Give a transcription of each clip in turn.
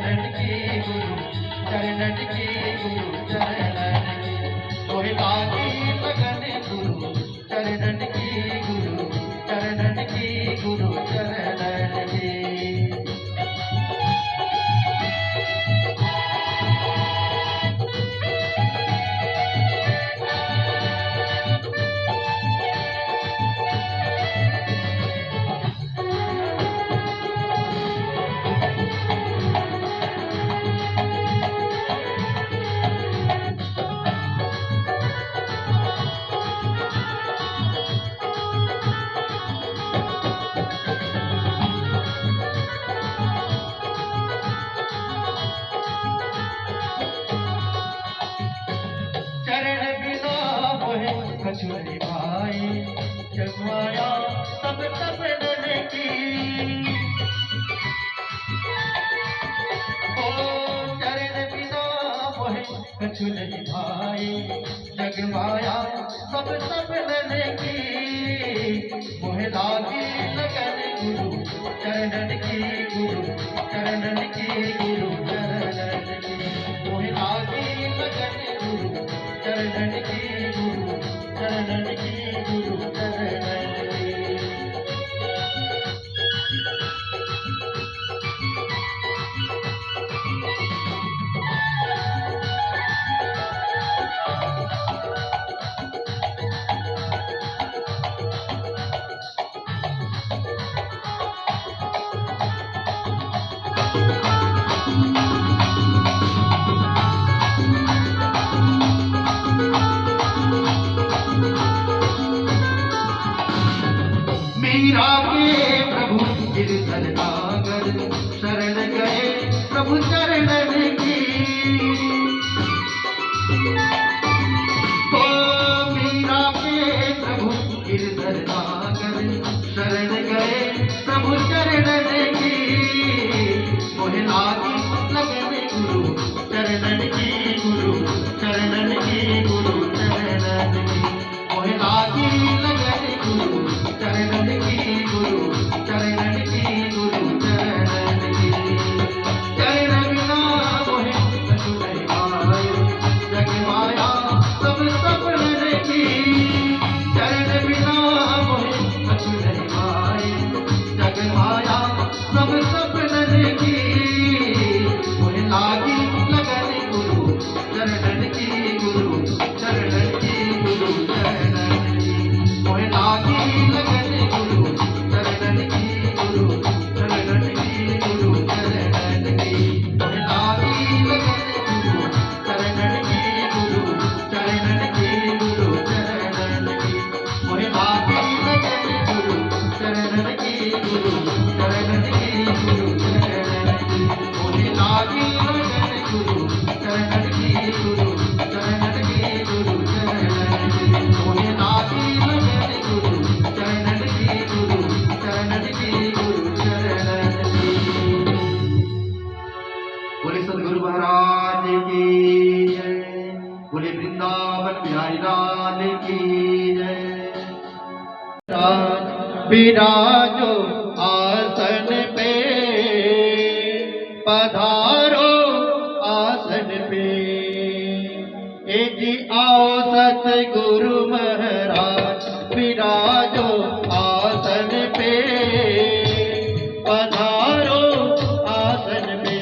चरणन की गुरु चरणन की गुरु चरणन की मोहि लागी लगन गुरु चरणन की गुरु चरणन की गुरु चरणन की। कछुरे भाई जगमाया सब सपनन की ओ चरण बिना मोहे कछुरे भाई जगमाया सब सपनन की मोहे लागी लगन गुरु चरणन की गुरु चरणन की गुरु चरणन की मोहे लागी लगन गुरु चरणन की गुरु चरणन की गुरु चरणन की। मीरा के प्रभु गिरधर नागर शरण गए प्रभु चरणन की ओ मीरा के प्रभु गिरधर नागर शरण गए प्रभु चरणन की मोहे लागी लगन गुरु चरणन की गुरु चरणन की गुरु चरणन की मोहे लागी लगन गुरु चरणन की गुरु चरणन की गुरु चरणन की। चरण बिना मोहे कछुरे भाई जगमाया सब सपनन की चरण बिना मोहे कछुरे भाई जगमाया सब सपनन की मोहे लागी लगन गुरु चरणन की गुरु चरणन की गुरु चरणन की मोहे लागी लगन गुरु चरणन की गुरु चरणन की गुरु चरणन की मोहे लागी लगन गुरु चरणन की गुरु चरणन की गुरु चरणन की मोहे लागी लगन गुरु चरणन की गुरु चरणन की गुरु चरणन की मोहे लागी लगन गुरु चरणन की गुरु चरणन की गुरु चरणन की मोहे लागी लगन गुरु चरणन की गुरु चरणन की गुरु चरणन की। बोले सदगुरु महाराज की जय, बोले वृंदावन बिहारी लाल की जय। विराजो आसन पे पधारो आसन पे ए जी आओ सतगुरु महाराज विराजो आसन पे पधारो आसन पे।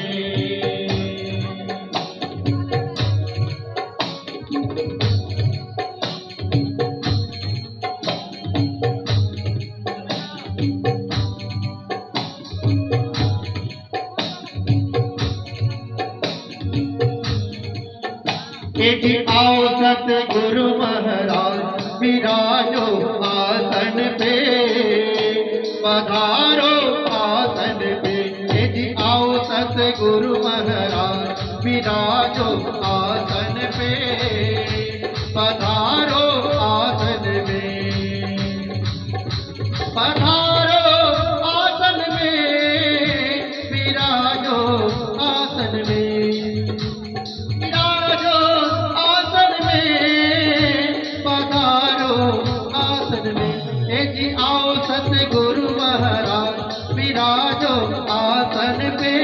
जी आओ सतगुरु महाराज विराजो आसन पे पधारो आसन पे जी आओ सतगुरु महाराज विराजो आसन पे पधारो आसन में पधारो आसन में विराजो आसन में सतगुरु महाराज विराजो आसन पे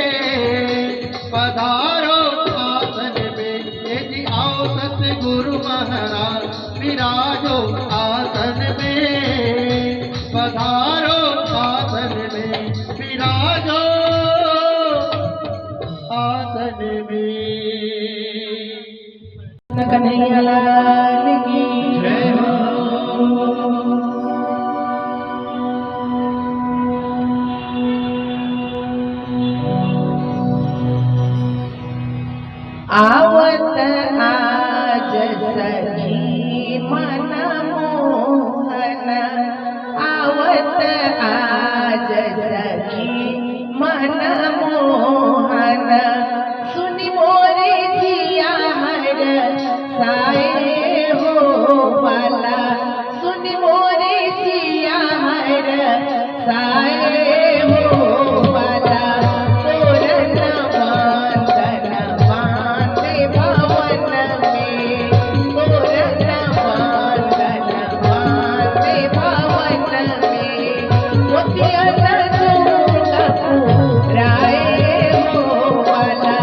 पधारो आसन में, ये जी आओ सतगुरु महाराज विराजो आसन में, पधारो आसन में विराजो आसन में। कन्हैया लाल की जय हो। आवत आज सखी मन मोहन, आवत आज सखी मन मोहन, सुनि मोरे जिया हर साए हो वाला, सुनि मोरे जिया हर साए हो वाला, तोरण बांधन बांधे भवन में, तोरण बांधन बांधे भवन में, मोतियन चोला पुराए हो वाला,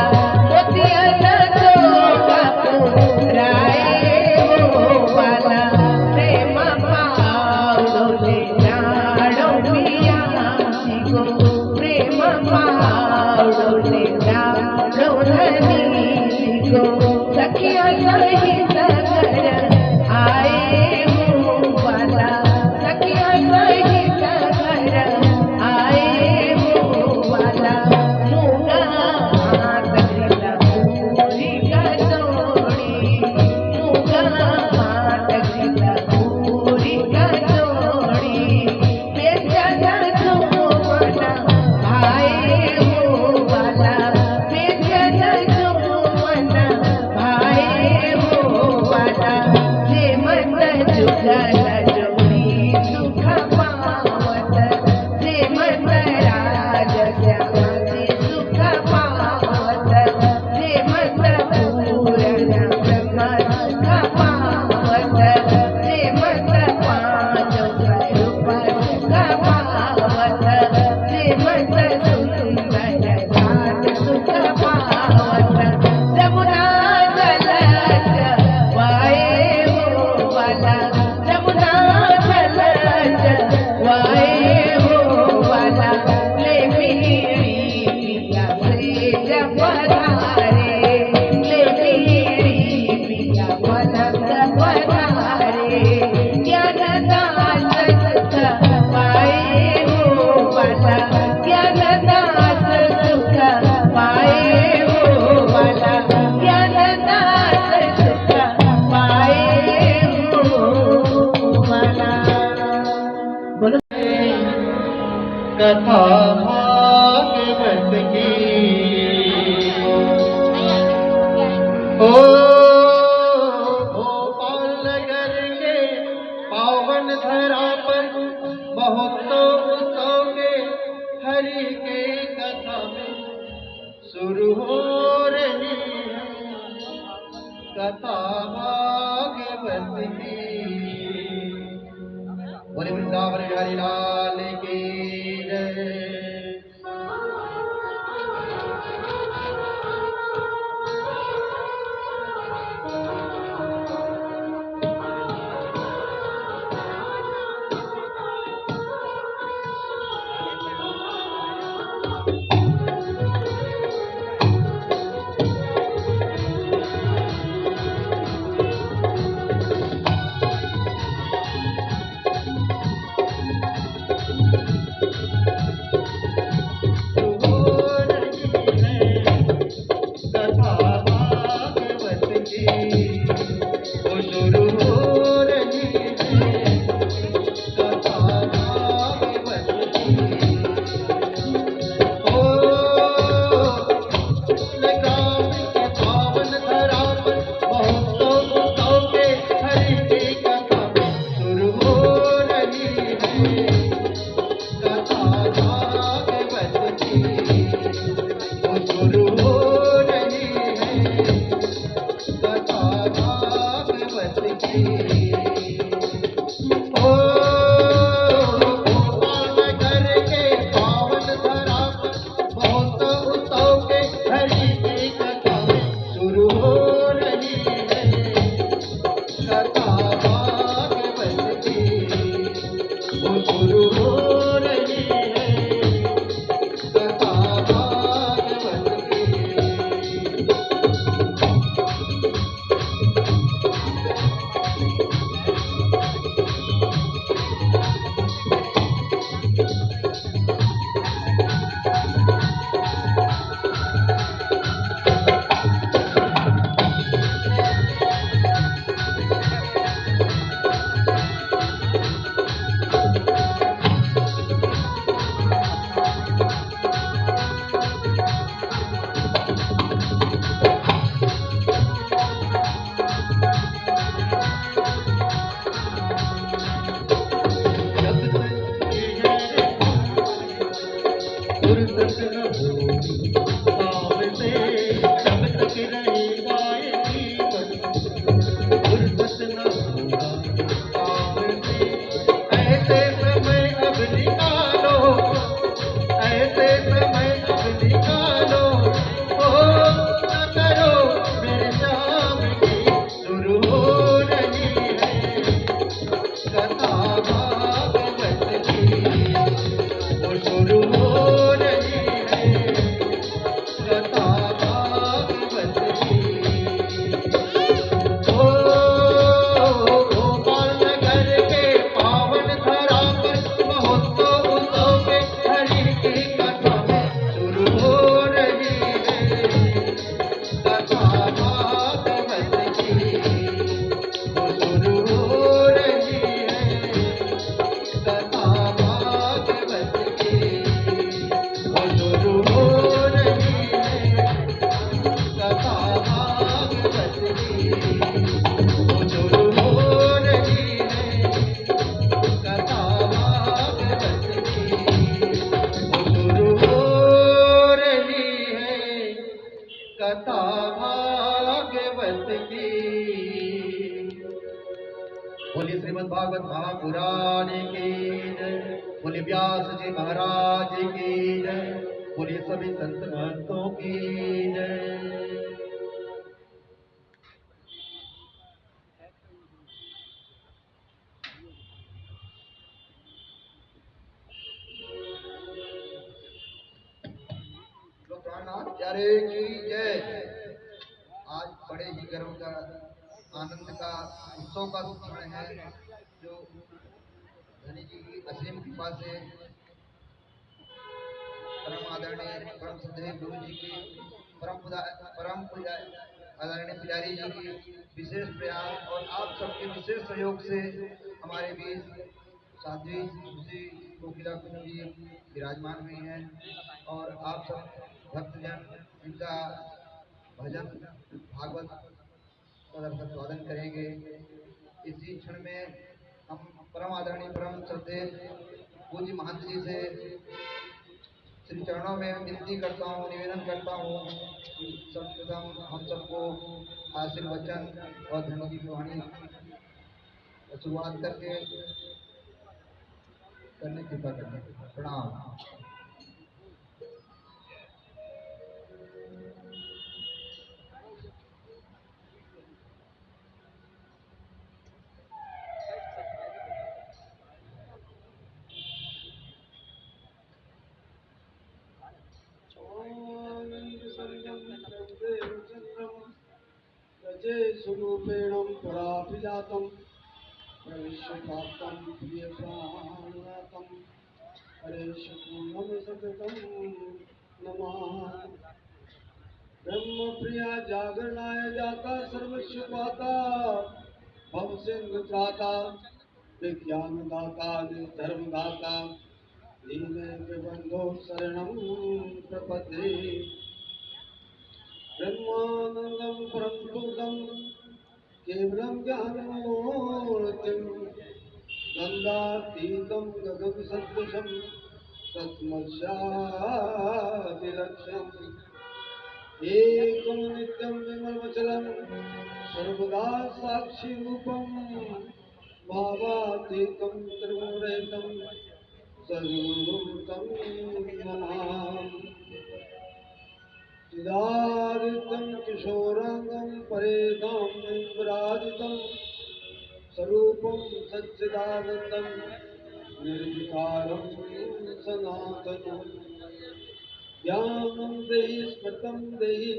मोतियन चोला पुराए हो वाला, प्रेम पावलो ले जाड़ो पिया को, प्रेम पावलो ले जाड़ो धनी को, सखिया सहित घर आए हो वाला, सखिया सहित घर आए हो वाला, मुगा हाथ गिला पूरी कचौड़ी, मुगा हाथ गिला पूरी कचौड़ी, बेचना चुमना भाई हो वाला, बेचना चुमना भाई हो वाला, जे मन जुगल जोड़ी सुख पावत, जे मन राज श्यामाचे सुख पावत, जे मन पूरण ब्रह्म सुख पावत, जे मन पांच स्वरूप सुख पावत, जे मन सुंदर साथ सुख पावत, जमुना जल वाए हो वाला, जमुना जल वाए हो वाला, ले पीड़ी पिया से जब पधारे, ले पीड़ी पिया पलक पधारे, ज्ञान दास सुख पाए हो वाला, ज्ञान दास सुख पाए हो वाला, ज्ञान दास सुख पाए हो वाला। बोलो कथा भागवत की ओ गोपाल नगर के पावन धरा पर महोत्सव उत्सव के हरि के कथा में शुरू हो रही है कथा भागवत की। बोले वृंदावन बिहारी लाल की जय। कथा भागवत की। बोलिए श्रीमद् भागवत महापुराण की जय। बोलिए व्यास जी महाराज की जय। बोलिए सभी संत महंतों की जय। प्राणनाथ प्यारे की जय। आज बड़े ही गर्व का, आनंद का, उत्सव का क्षण है, जो धनी जी की असीम कृपा से परम आदरणीय परम श्रद्धेय गुरु जी की परम पूजा आदरणीय पुजारी जी की विशेष प्रयास और आप सबके विशेष सहयोग से हमारे बीच साध्वी श्री कोकिला कुंज जी विराजमान हुई हैं और आप सब भक्तजन इनका भजन भागवत सदर्शक स्वागत करेंगे। इसी क्षण में हम परम आदरणीय परम श्रद्धेय पूज्य महंत जी से श्री चरणों में विनती करता हूँ, निवेदन करता हूँ कि सर्वप्रथम हम सबको आशीर्वचन और धनी जी की वाणी शुरुआत करने की कृपा करें। प्रणाम। स्वरूपेणं पराभिजातं प्रविश्य प्राप्तं प्रियप्राणनाथं हरेशपूर्णं सततं नमामि। ब्रह्मप्रिया जागरणाय जाता सर्वस्य पाता भवसिंह त्राता विज्ञानदाता धर्मदाता दीने प्रबंधो शरणं प्रपद्ये। ब्रह्मानंदं परम सुखदं केवलं ज्ञानमूर्तिं गंगातीतं गगनसदृशं तत्मस्यादिलक्ष्यम् एकं नित्यं विमलमचलं सर्वदा साक्षिरूपं भावातीतं त्रिगुणरहितं सद्गुरुं तं नमामि। चिदादितं किशोरांगं परेदां विराजितं स्वरूपं सच्चिदानन्दं निर्विकारं सनातनं। ज्ञानं देहि स्मृतं देहि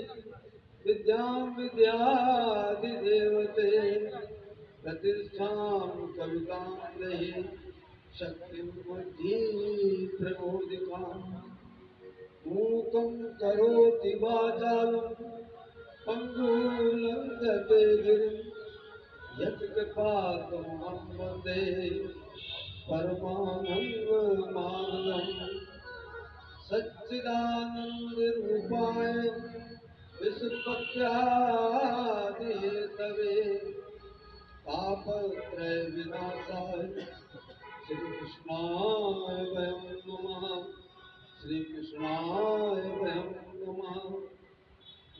विद्यां विद्याधिदेवते प्रतिष्ठां कवितां देहि शक्तिं बुद्धिं प्रबोधिकाम्। मूकं करोति वाचालं पङ्गुलङ्घते गिरिं यत्कृपातमहं वन्दे परमानन्दमाधवम्। सच्चिदानन्दरूपाय विश्वोत्पत्त्यादिहेतवे तापत्रयविनाशाय श्रीकृष्णाय वयं नमः। श्रीकृष्णाय वयं नमः।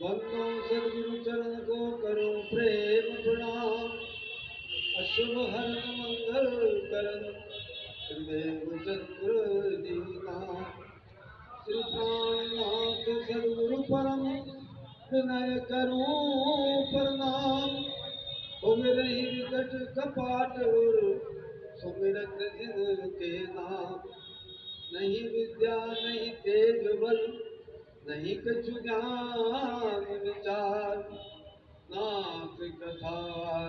वंदो सद्गुरु चरण को करो प्रेम प्रणाम। अशुभ हरन मंगल करन श्रीदेव चंद्र दीना। श्री प्राणनाथ सद्गुरु परम विनय करूं प्रणाम। उमिरहि विकट कपाट सुमिरत जिनके नाम। नहीं विद्या नहीं तेज बल नहीं कछु ज्ञान विचार। नाथ कथा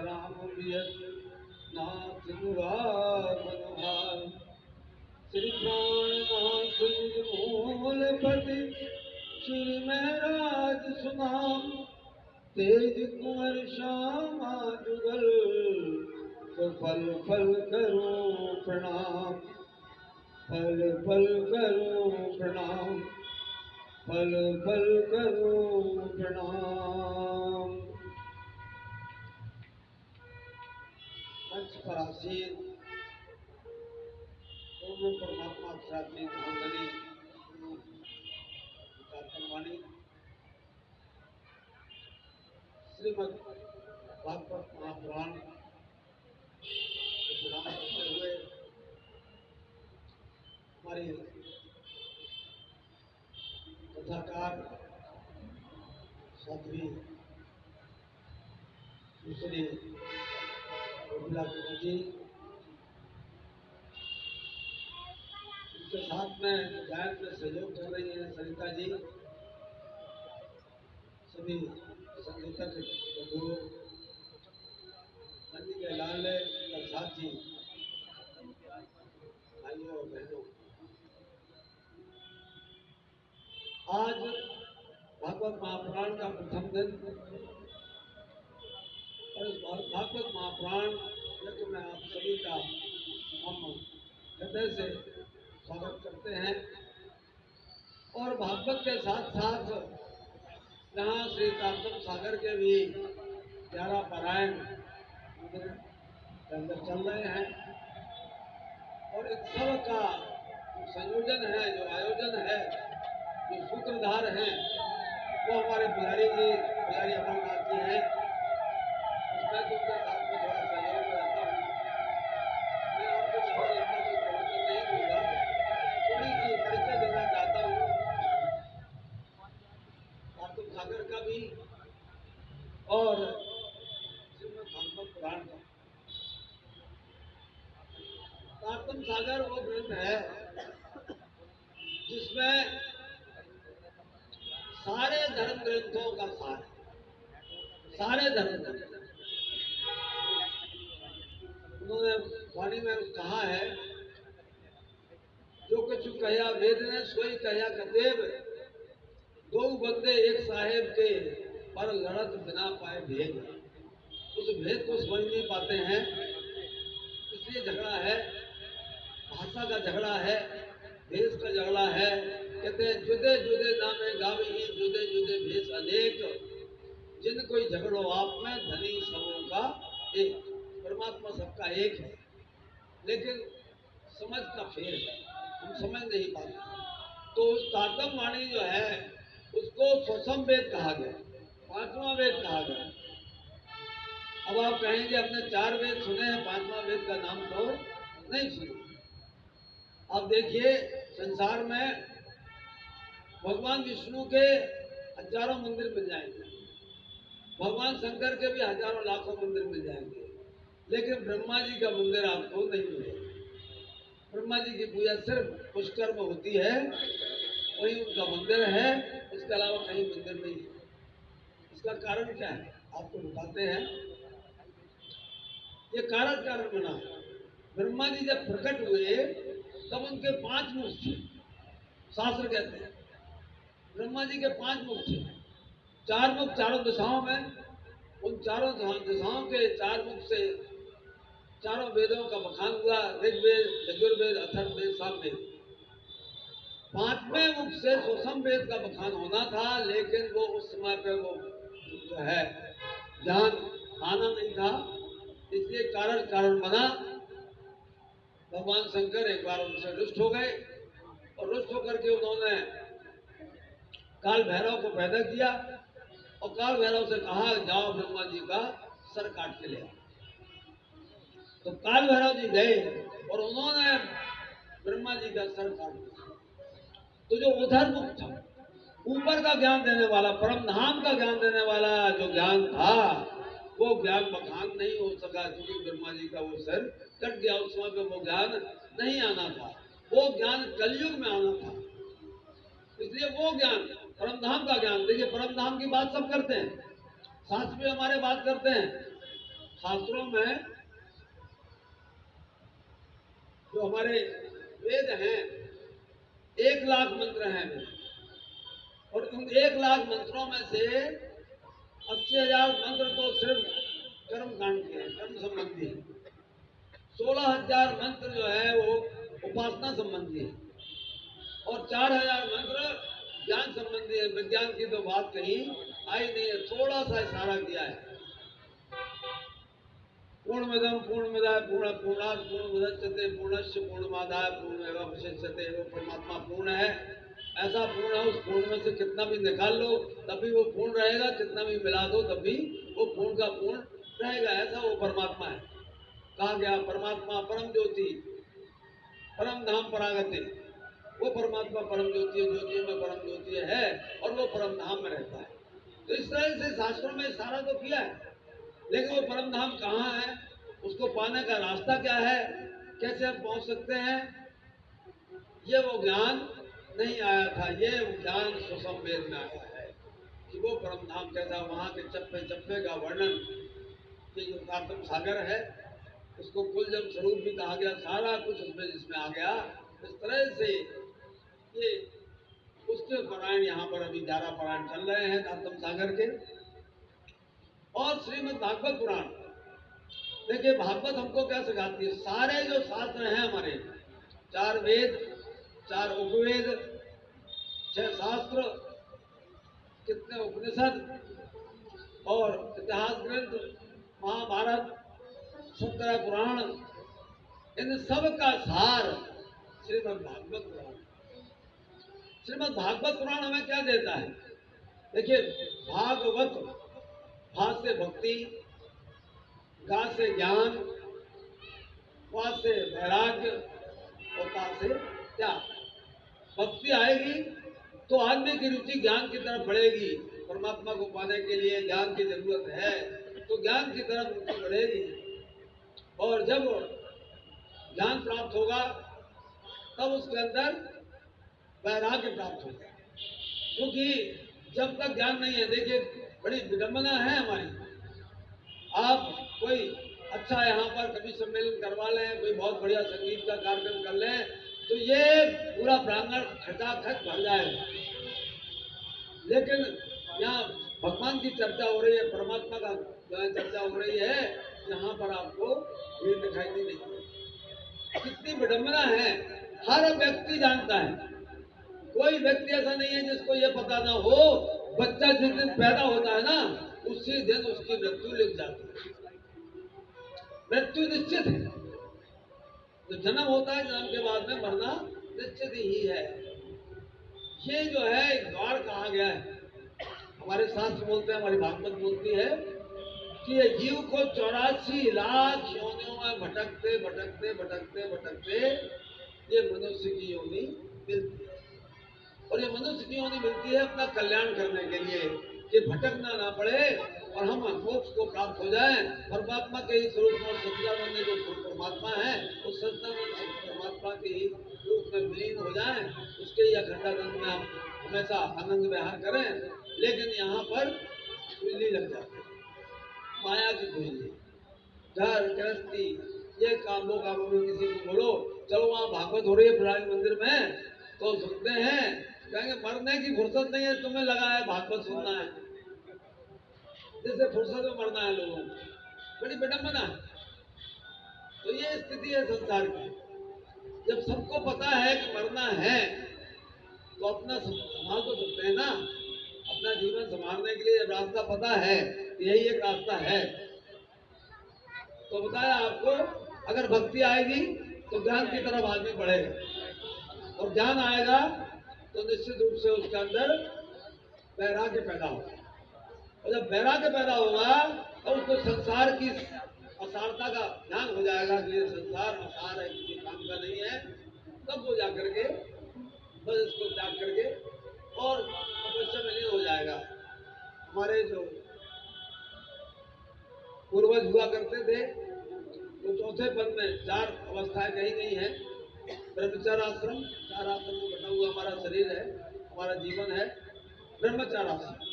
राम बियत नाथ मुराद हार। श्री प्राणनाथ निज मूलपति श्री महराज सुनाम। तेज कुंवर श्यामा जुगल तो पल पल करूं प्रणाम। पल पल करूं प्रणाम। पल पल करूं प्रणाम। मंच पर आसीन पूर्ण परमात्मा साथी धर्मधनी वाणी श्रीमद् भागवत महापुराण को प्रणाम करते हुए हमारी कथाकार साध्वी दूसरी उर्मिला जी, उनके साथ में गायन में सहयोग कर रही है सरिता जी, सभी संगीतक बंधु, नंदी के लाल प्रसाद जी, भाइयों और बहनों, आज भागवत महापुराण का प्रथम दिन और इस भागवत महापुराण यज्ञ में आप सभी का हम हृदय से स्वागत करते हैं। और भागवत के साथ साथ यहाँ श्री तारतम सागर के भी 11 पारायण मंदिर के अंदर चल रहे हैं और इन सब का जो संयोजन है, जो आयोजन है, जो सूत्रधार हैं, वो हमारे पुजारी जी, पुजारी अमरनाथ जी हैं। उसमें तो उनके साथ में थोड़ा सहयोग रहता हूँ। मैं आपको ज़्यादा लंबा कोई प्रवचन नहीं दूंगा, थोड़ी सी परिचय देना चाहता हूँ तारतम सागर का भी और श्रीमद् भागवत पुराण का। तारतम सागर वो ग्रंथ है जिसमें सारे धर्म ग्रंथों का सार है, सारे धर्म ग्रंथ। उन्होंने वाणी में कहा है, जो कुछ कहा वेद ने सोई कहा कतेब, दो बंदे एक साहेब के पर लड़त बिना पाए भेद। उस भेद को समझ नहीं पाते हैं, इसलिए झगड़ा है, भाषा का झगड़ा है, देश का झगड़ा है। कहते हैं जुदे जुदे नामे गावी जुदे जुदे भेष अनेक, जिन कोई झगड़ो आप में धनी सबों का एक। परमात्मा सबका एक है, लेकिन समझ का फेर है, हम समझ नहीं पाते। तो उस तारतम वाणी जो है उसको स्वसम वेद कहा गया, 5वां वेद कहा गया। अब आप कहेंगे अपने 4 वेद सुने हैं, 5वां वेद का नाम तो नहीं सुने। अब देखिए संसार में भगवान विष्णु के हजारों मंदिर मिल जाएंगे, भगवान शंकर के भी हजारों लाखों मंदिर मिल जाएंगे, लेकिन ब्रह्मा जी का मंदिर आपको नहीं मिलेगा। ब्रह्मा जी की पूजा सिर्फ पुष्कर में होती है, वही उनका मंदिर है, इसके अलावा कहीं मंदिर नहीं है। इसका कारण क्या है आपको बताते हैं। ये कारण बना, ब्रह्मा जी जब प्रकट हुए तब उनके 5 मुख थे। शास्त्र कहते हैं ब्रह्मा जी के 5 मुख थे, 4 मुख चारों दिशाओं में। उन चारों दिशाओं के 4 मुख से चारों वेदों का बखान हुआ, ऋग्वेद, यजुर्वेद, अथर्ववेद, सामवेद। 5वें मुख से स्वसम वेद का बखान होना था, लेकिन वो उस समय पे वो जो है ज्ञान आना नहीं था, इसलिए कारण बना। भगवान शंकर एक बार उनसे रुष्ट हो गए और रुष्ट होकर के उन्होंने काल भैरव को पैदा किया और काल भैरव से कहा जाओ ब्रह्मा जी का सर काट के ले आओ। तो काल भैरव जी गए और उन्होंने ब्रह्मा जी का सर काट दिया। तो जो उधर मुख था, ऊपर का ज्ञान देने वाला, परम धाम का ज्ञान देने वाला जो ज्ञान था, वो ज्ञान बखान नहीं हो सका, क्योंकि ब्रह्मा जी का वो सर कट गया। उस समय पे वो ज्ञान नहीं आना था, वो ज्ञान कलयुग में आना था। इसलिए वो ज्ञान परम धाम का ज्ञान। देखिए परम धाम की बात सब करते हैं, शास्त्र भी हमारे बात करते हैं। शास्त्रों में जो हमारे वेद हैं, 1 लाख मंत्र हैं वेद, और उन 1 लाख मंत्रों में से 80,000 मंत्र तो सिर्फ कर्म कांड के हैं, कर्म संबंधी है। 16,000 मंत्र जो है वो उपासना संबंधी है और 4,000 मंत्र ज्ञान संबंधी है। विज्ञान की तो बात कहीं आई नहीं है, थोड़ा सा इशारा किया है। पूर्णमिदं पूर्णमिदाय पूर्णात् पूर्णमुदच्यते पूर्णस्य पूर्णमादाय पूर्णमेवावशिष्यते। वो परमात्मा पूर्ण है, ऐसा पूर्ण है, उस पूर्ण में से कितना भी निकाल लो तब भी वो पूर्ण रहेगा, कितना भी मिला दो तब भी वो पूर्ण का पूर्ण रहेगा। ऐसा वो परमात्मा है। कहा गया परमात्मा परम ज्योति, परम धाम परागति। वो परमात्मा परम ज्योति है, ज्योतियों में परम ज्योति है और वो परम धाम में रहता है। तो इस तरह से शास्त्रों में इशारा तो किया है, लेकिन वो परम धाम कहाँ है, उसको पाने का रास्ता क्या है, कैसे हम पहुंच सकते हैं, ये वो ज्ञान नहीं आया था। ये ज्ञान सुसम वेद में आया है कि वो परम धाम कैसा, वहां के चप्पे चप्पे का वर्णन, ये जो कार्तम सागर है उसको कुलजम स्वरूप भी कहा गया, सारा कुछ उसमें जिसमें आ गया। इस तरह से ये उसके पारायण यहाँ पर अभी 11 पारायण चल रहे हैं कार्तम सागर के। और श्रीमद् भागवत पुराण, देखिए भागवत हमको क्या सिखाती है, सारे जो शास्त्र हैं हमारे, 4 वेद, 4 उपवेद, 6 शास्त्र, कितने उपनिषद और इतिहास ग्रंथ, महाभारत, 17 पुराण, इन सब का सार श्रीमद् भागवत पुराण। श्रीमद् भागवत पुराण हमें क्या देता है, देखिए भागवत, भा से भक्ति, गा से ज्ञान, वा से वैराग्य और ता से त्याग। भक्ति आएगी तो आदमी की रुचि ज्ञान की तरफ बढ़ेगी। परमात्मा को पाने के लिए ज्ञान की जरूरत है, तो ज्ञान की तरफ रुचि बढ़ेगी। और जब ज्ञान प्राप्त होगा तब उसके अंदर वैराग्य प्राप्त होगा, क्योंकि जब तक ज्ञान नहीं है, देखिए बड़ी विडंबना है हमारी। आप कोई अच्छा यहाँ पर कभी सम्मेलन करवा लें, कोई बहुत बढ़िया संगीत का कार्यक्रम कर लें, तो ये पूरा प्रांगण खचाखच भर जाएगा। लेकिन यहाँ भगवान की चर्चा हो रही है, परमात्मा का चर्चा हो रही है, यहाँ पर आपको भीड़ दिखाई नहीं देती। कितनी विडंबना है। हर व्यक्ति जानता है, कोई व्यक्ति ऐसा नहीं है जिसको ये पता ना हो। बच्चा जिस दिन पैदा होता है ना, उसी दिन उसकी मृत्यु लिख जाती है। मृत्यु निश्चित है। तो जन्म होता है, जन्म के बाद में मरना निश्चित ही है। ये जो है एक द्वार कहा गया है, हमारे शास्त्र बोलते हैं, हमारी भागवत बोलती है कि ये जीव को 84 लाख योनियों में भटकते भटकते भटकते भटकते ये मनुष्य की योनि मिलती है। और ये मनुष्य की योनि मिलती है अपना कल्याण करने के लिए, कि भटकना ना पड़े और हम मोक्ष को प्राप्त हो जाएं। परमात्मा के ही स्वरूप में, सच्चिदानंद जो परमात्मा है, उस सच्चिदानंद परमात्मा के ही रूप में विलीन हो जाएं, उसके ही अखंडानंद में हम हमेशा आनंद विहार करें। लेकिन यहाँ पर कुंडली लग जाती है, माया की कुंडली, घर गृहस्थी, ये काम दो कामों में किसी को बोलो चलो वहाँ भागवत हो रही है पुराने मंदिर में, तो सुनते हैं, कहेंगे मरने की फुर्सत नहीं है, तुम्हें लगा है भागवत सुनना है, जैसे फुर्सत में मरना है लोगों को। बड़ी विडंबना है। तो ये स्थिति है संसार की। जब सबको पता है कि मरना है, तो अपना संभाल तो सकते हैं ना। अपना जीवन संभालने के लिए जब रास्ता पता है, यही एक रास्ता है। तो बताया आपको, अगर भक्ति आएगी तो ज्ञान की तरफ आदमी बढ़ेगा, और ज्ञान आएगा तो निश्चित रूप से उसके अंदर वैराग्य पैदा होगा। और जब वैराग्य पैदा होगा तो उसको संसार की असारता का ज्ञान हो जाएगा कि ये संसार असार है, किसी काम का नहीं है। तब वो जाकर के बस इसको त्याग करके और तपस्या में लीन हो जाएगा। हमारे जो पूर्वज हुआ करते थे, तो चौथे पद में 4 अवस्थाएं कही गई हैं। ब्रह्मचर्य आश्रम, 4 आश्रम में बना हुआ हमारा शरीर है, हमारा जीवन है। ब्रह्मचर्य आश्रम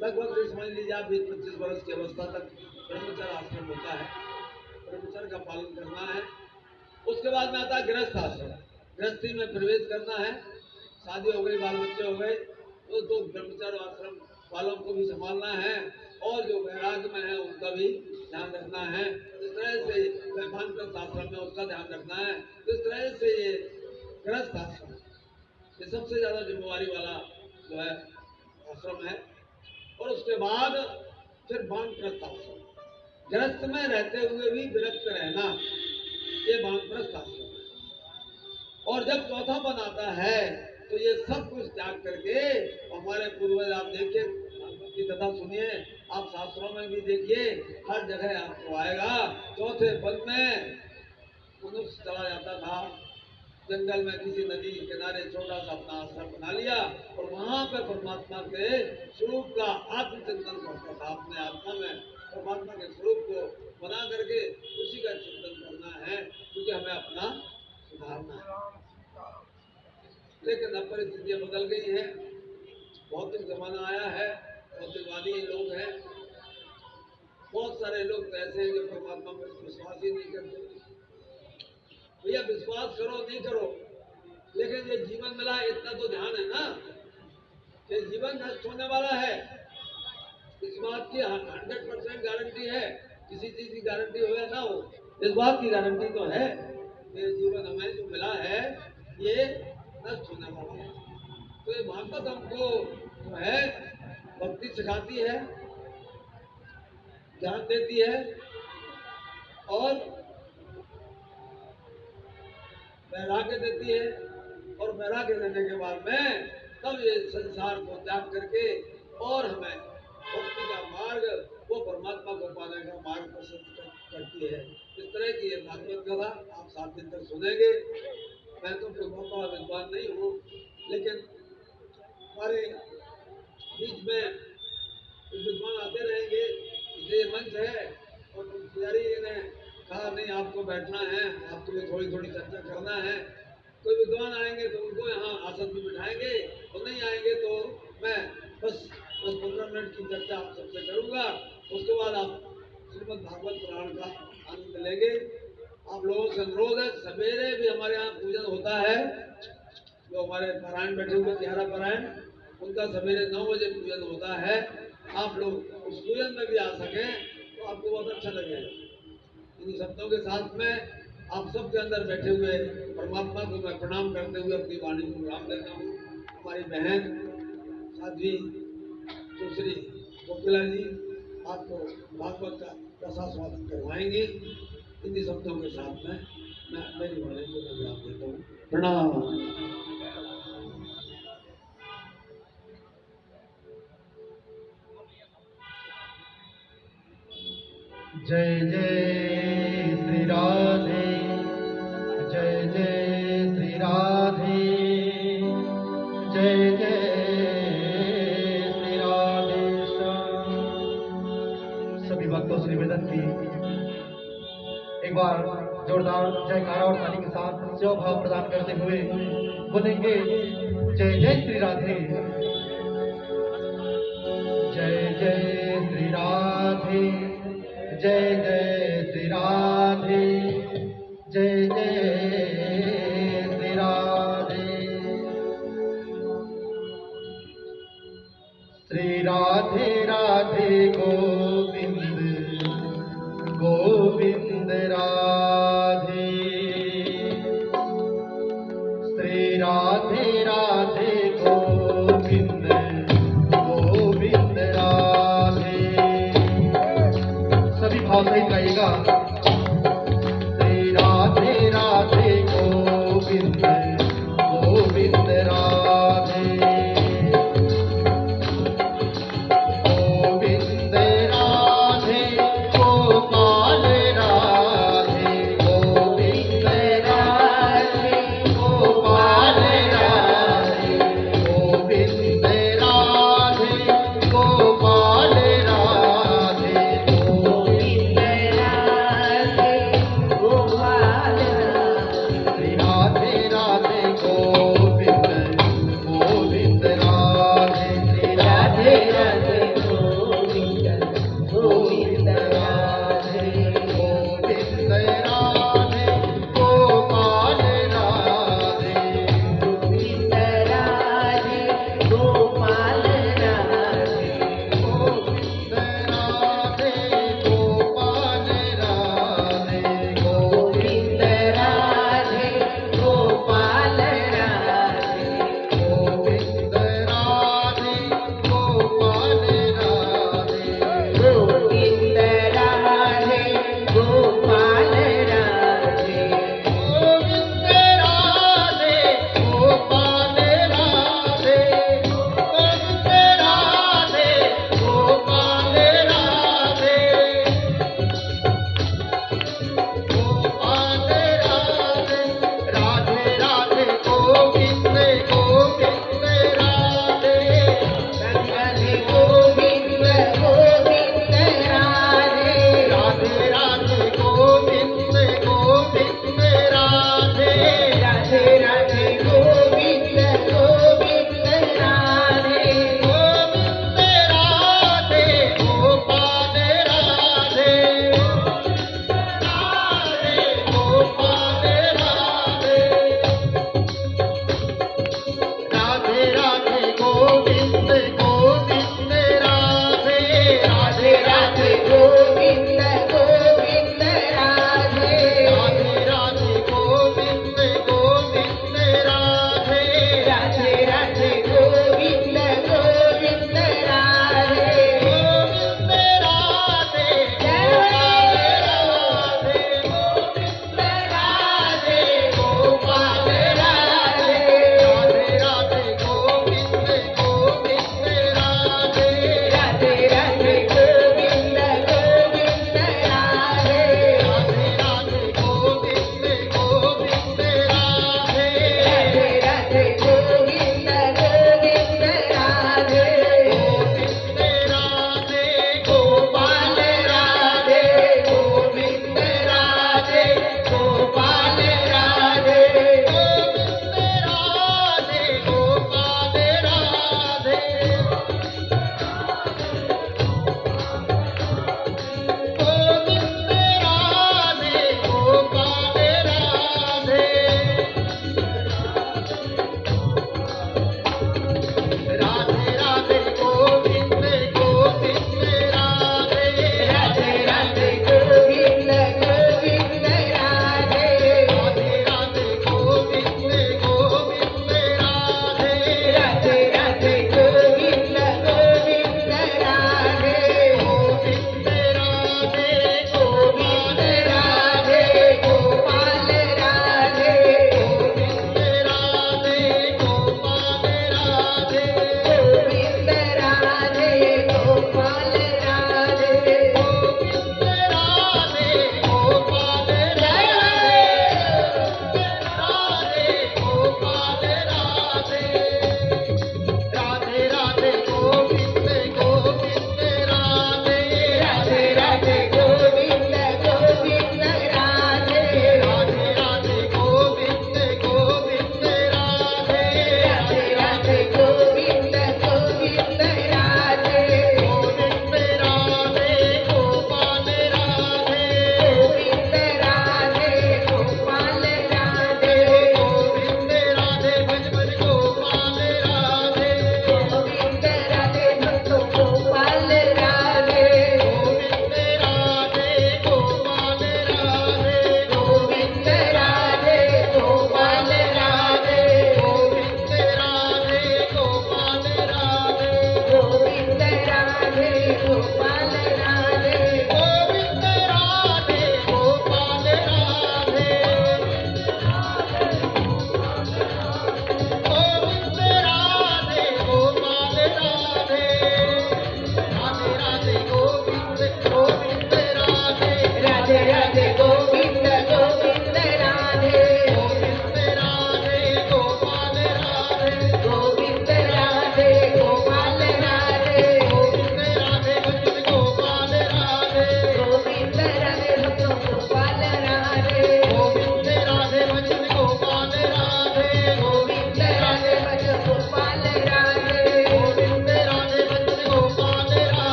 लगभग समझ लीजिए आप 20-25 वर्ष की अवस्था तक ब्रह्मचर्य आश्रम होता है, ब्रह्मचर्य का पालन करना है। उसके बाद में आता है गृहस्थ आश्रम, गृहस्थी में प्रवेश करना है, शादी हो गई, बाल बच्चे हो गए, तो ब्रह्मचर्य आश्रम वालों को भी संभालना है, और जो वैराग्य में है उनका भी ध्यान रखना है। इस तरह से वानप्रस्थ आश्रम में उसका ध्यान रखना है। इस तरह से ये गृहस्थ आश्रम ये सबसे ज्यादा जिम्मेवारी वाला जो है आश्रम है। और उसके बाद फिर वानप्रस्थ आश्रम, गृहस्थ में रहते हुए भी विरक्त रहना, ये वानप्रस्थ आश्रम है। और जब चौथा पद आता है तो ये सब कुछ त्याग करके हमारे पूर्वज, आप देखिए भागवत की कथा सुनिए, आप शास्त्रों में भी देखिए, हर जगह आपको आएगा। चौथे पद में मनुष्य चला जाता था जंगल में, किसी नदी के किनारे छोटा सा अपना आश्रम बना लिया और वहां पे परमात्मा के स्वरूप का आत्मचिंतन करता था। अपने आत्मा में परमात्मा के स्वरूप को बना करके उसी का चिंतन करना है, क्योंकि हमें अपना सुधारना है। लेकिन अब परिस्थितियां बदल गई हैं, भौतिक जमाना आया है, भौतिकवादी लोग हैं, बहुत सारे लोग तो ऐसे हैं जो परमात्मा में विश्वास ही नहीं करते। भैया विश्वास करो नहीं करो, लेकिन ये जीवन मिला है इतना तो ध्यान है ना कि जीवन नष्ट होने वाला है। इस बात की 100% गारंटी है, किसी चीज की गारंटी हो या ना हो, इस बात की गारंटी तो है कि जीवन हमें जो मिला है ये नष्ट होने वाला है। तो ये भागवत हमको जो है भक्ति सिखाती है, ज्ञान देती है और वैराग्य देती है, और वैराग्य देने के बाद में तब ये संसार को त्याग करके और हमें भक्ति का मार्ग, वो परमात्मा को पाने का मार्ग प्रशस्त करती है। इस तरह की ये भागवत कथा आप 7 दिन तक सुनेंगे। मैं तो कोई बहुत बड़ा विद्वान नहीं हूँ, लेकिन हमारे बीच में विद्वान आते रहेंगे, इसलिए मंच है। और पुजारी ने कहा नहीं आपको बैठना है, आपको भी थोड़ी थोड़ी चर्चा करना है। कोई विद्वान आएंगे तो उनको यहाँ आसन में बिठाएंगे, और नहीं आएंगे तो मैं बस 10-15 मिनट की चर्चा आप सबसे करूँगा। उसके बाद आप श्रीमद् भागवत पुराण का आनंद लेंगे। आप लोगों से अनुरोध है, सवेरे भी हमारे यहाँ पूजन होता है। जो हमारे पारायण बैठे हुए 11 पारायण, उनका सवेरे 9 बजे पूजन होता है। आप लोग उस पूजन में भी आ सकें तो आपको बहुत अच्छा लगेगा। इन शब्दों के साथ में आप सबके अंदर बैठे हुए परमात्मा को मैं प्रणाम करते हुए अपनी वाणी को विराम देता हूँ। हमारी बहन साध्वी सुश्री कोकिला जी आपको भागवत का रसास्वादन करवाएंगे। इन्हीं शब्दों के साथ में मैं मेरी वाणी को मैं विराम देता हूँ। प्रणाम। जय जय श्री राधे, जय जय श्री राधे, जय जय श्री राधे श्याम। सभी भक्तों से निवेदन की एक बार जोरदार जयकारा और ताली के साथ सेवा भाव प्रदान करते हुए बोलेंगे जय जय श्री राधे, जय जय श्री राधे, जय जय श्री राधे, जय जय श्री राधे। श्री राधे राधे गोविंद गोविंद राधे, श्री राधे राधे गोविंद गोविंद राधे। सभी भाव सहित गाइएगा। श्री राधे राधे गोविंद गोविंद राधे, गोविंद राधे गोपाल राधे, गोविंद राधे गोपाल राधे, गोविंद राधे गोपाल राधे, गोविंद राधे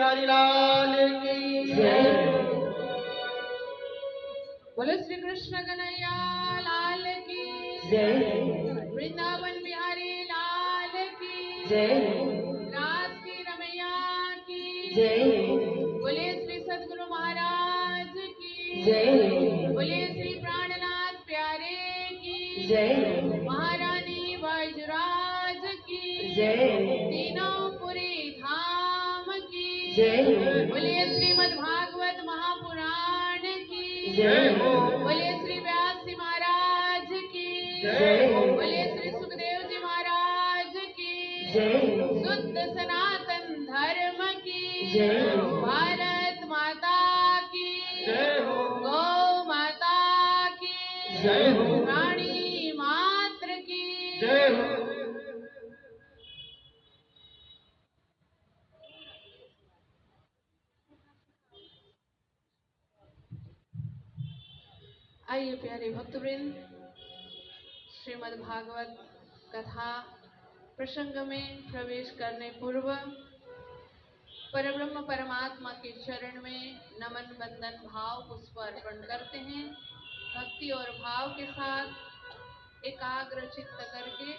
बिहारी लाल की जय। बोलो श्री कृष्ण कन्हैया लाल की जय। वृंदावन बिहारी लाल की जय। रास की रमैया की जय। बोले श्री सद्गुरु महाराज की जय। बोले श्री प्राणनाथ प्यारे की जय। महारानी बैजराज की जय। तीनों पुरी धाम की जय। बोले श्रीमद् भागवत महापुराण की जय। बोले श्री व्यास जी महाराज की जय। बोले श्री सुखदेव जी महाराज की जय। शुद्ध सनातन धर्म की जय। भारत माता की जय हो। गौ माता की जय हो। प्राणी मात्र की जय हो। आइए प्यारे भक्तवृंद, श्रीमद् भागवत कथा प्रसंग में प्रवेश करने पूर्व परब्रह्म परमात्मा के चरण में नमन वंदन भाव पुष्प अर्पण करते हैं। भक्ति और भाव के साथ एकाग्र चित्त करके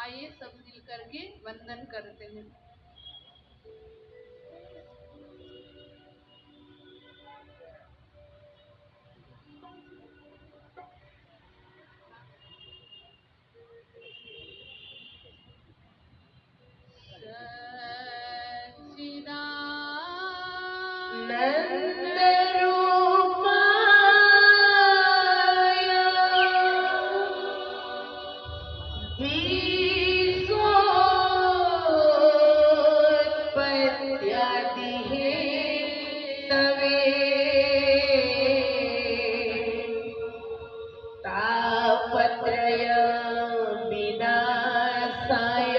आइए सब मिल करके वंदन करते हैं। नंद रूपाय विश्वोत्पत्त्यादि हेतवे तापत्रय विनाशाय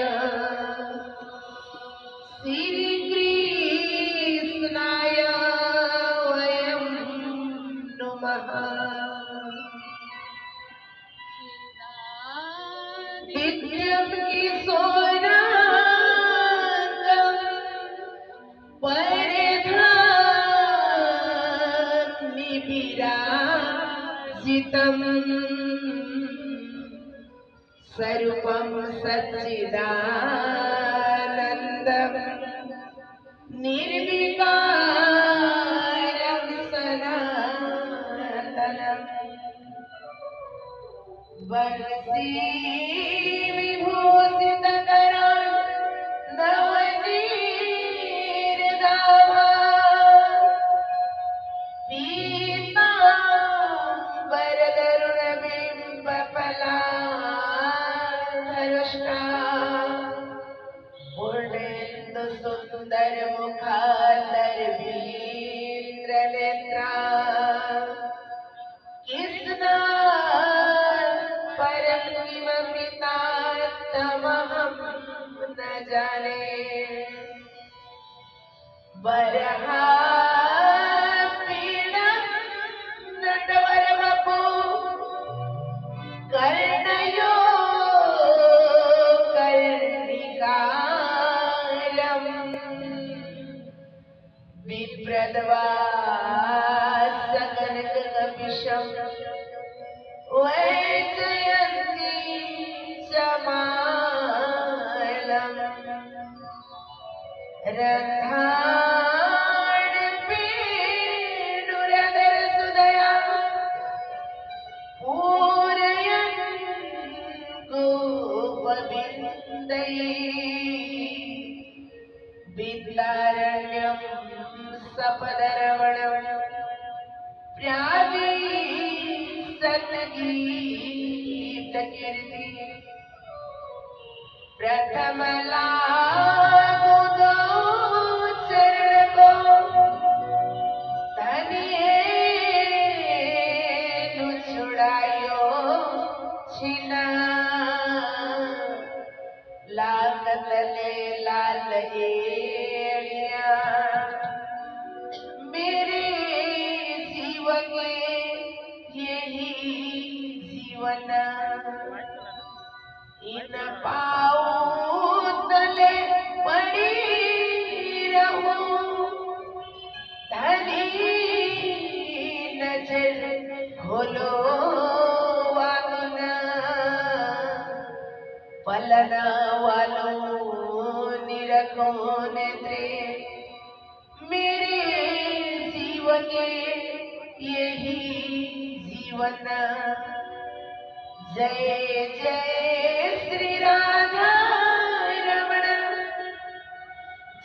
श्रीकृष्णाय वयं नुमः। दिव्यं किशोरांगं परिधान्यविराजितम् स्वरूपं सच्चिदानन्दं निर्विकारं सनातनम् वंशी विभूषितकरान् नवनीरदावा पीताम्बरधरुणबिम्बफलाधरुष्टा पूर्णेन्दुसुन्दरमुखादरवीन्द्रनेत्रा कृष्णात् परं किमपि तमहं न जाने। वरहापीडं नटवरवपु कर्णयो कर्णिकारम् विप्रदवासकनककपिशं वैजयन्ती समालम् रन्ध्राणपेणुरधरसुदया पूरयन् गोपविन्दैः विद्यारण्यं सपदरवणं प्यावीसद्गीतकीर्ति प्रथमलागुदो चरणको तनिएनु छुड़ायो छिना लागतले लाल एड़िया मेरे जीव के यही जीवन इन पाऊँ तले भलना वालों निरखो नेत्रे मेरे जीवन के यही जीवन। जय जय श्री राधा रमण,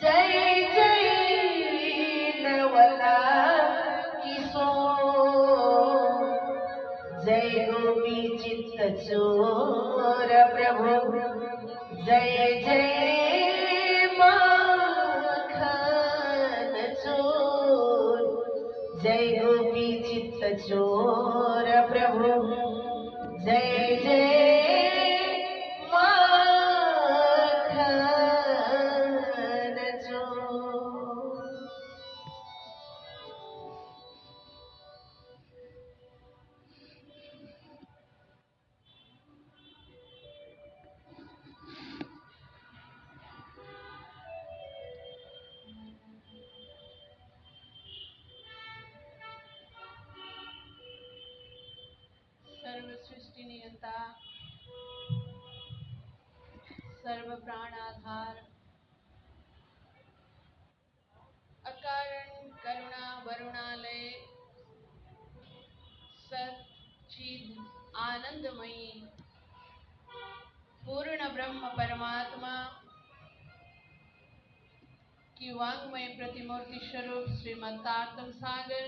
जय जय नवला किशोर, जय गोपी चित्त चोर प्रभु, जय जय माखन चोर, जय गोपी चित्त चोर प्रभु, जय जय माखन चोर। सर्व सृष्टि नियंता, सर्व प्राण आधार, अकारण करुणा वरुणालय, सच्चिद आनंदमयी, पूर्ण ब्रह्म परमात्मा की वांगमय प्रतिमूर्ति स्वरूप श्रीमद् तारतम सागर,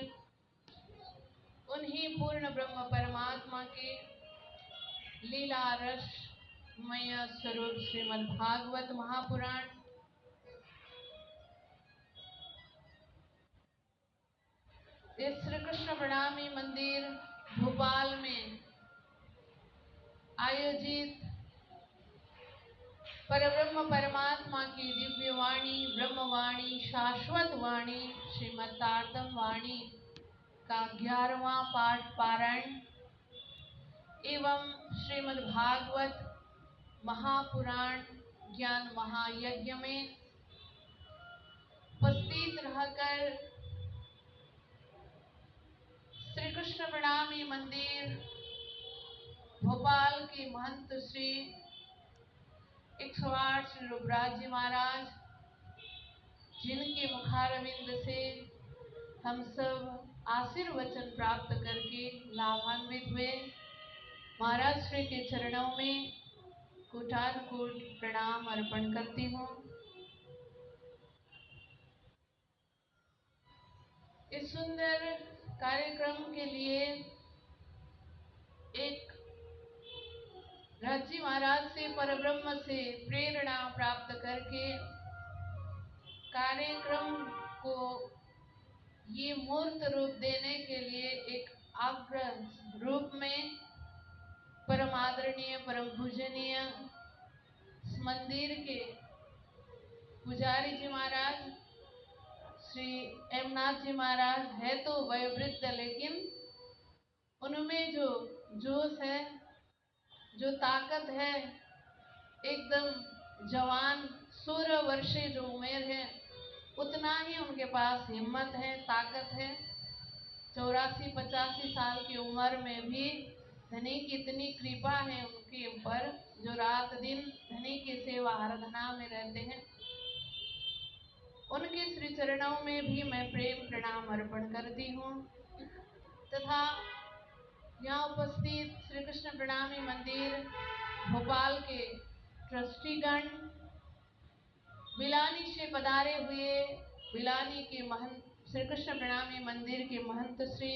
उन्हीं पूर्ण ब्रह्म परमात्मा के लीला रसमय स्वरूप श्रीमद् भागवत महापुराण, इस श्री कृष्ण प्रणामी मंदिर भोपाल में आयोजित परब्रह्म परमात्मा की दिव्य वाणी, ब्रह्मवाणी, शाश्वत वाणी, श्रीमद् तारतम वाणी का 11वां पाठ पारायण एवं श्रीमद् भागवत महापुराण ज्ञान महायज्ञ में उपस्थित रहकर श्री कृष्ण प्रणामी मंदिर भोपाल के महंत श्री 108 श्री रूपराज जी महाराज, जिनके मुखारविंद से हम सब आशीर्वचन प्राप्त करके लाभान्वित हुए, महाराज श्री के चरणों में कोटानुकोट प्रणाम अर्पण करती हूँ। इस सुंदर कार्यक्रम के लिए एक राजी महाराज से परब्रह्म से प्रेरणा प्राप्त करके कार्यक्रम को ये मूर्त रूप देने के लिए एक आग्रह रूप में परम आदरणीय परम पूजनीय मंदिर के पुजारी जी महाराज श्री एमनाथ जी महाराज है तो वयोवृद्ध, लेकिन उनमें जो जोश है, जो ताकत है, एकदम जवान 16 वर्षीय जो उम्र है उतना ही उनके पास हिम्मत है, ताकत है। 84-85 साल की उम्र में भी धनी की इतनी कृपा है उनके ऊपर, जो रात दिन धनी की सेवा आराधना में रहते हैं। उनके श्री चरणों में भी मैं प्रेम प्रणाम अर्पण करती हूँ तथा यहाँ उपस्थित श्री कृष्ण प्रणामी मंदिर भोपाल के ट्रस्टीगण, बिलानी से पधारे हुए बिलानी के महंत, श्री कृष्ण प्रणामी मंदिर के महंत श्री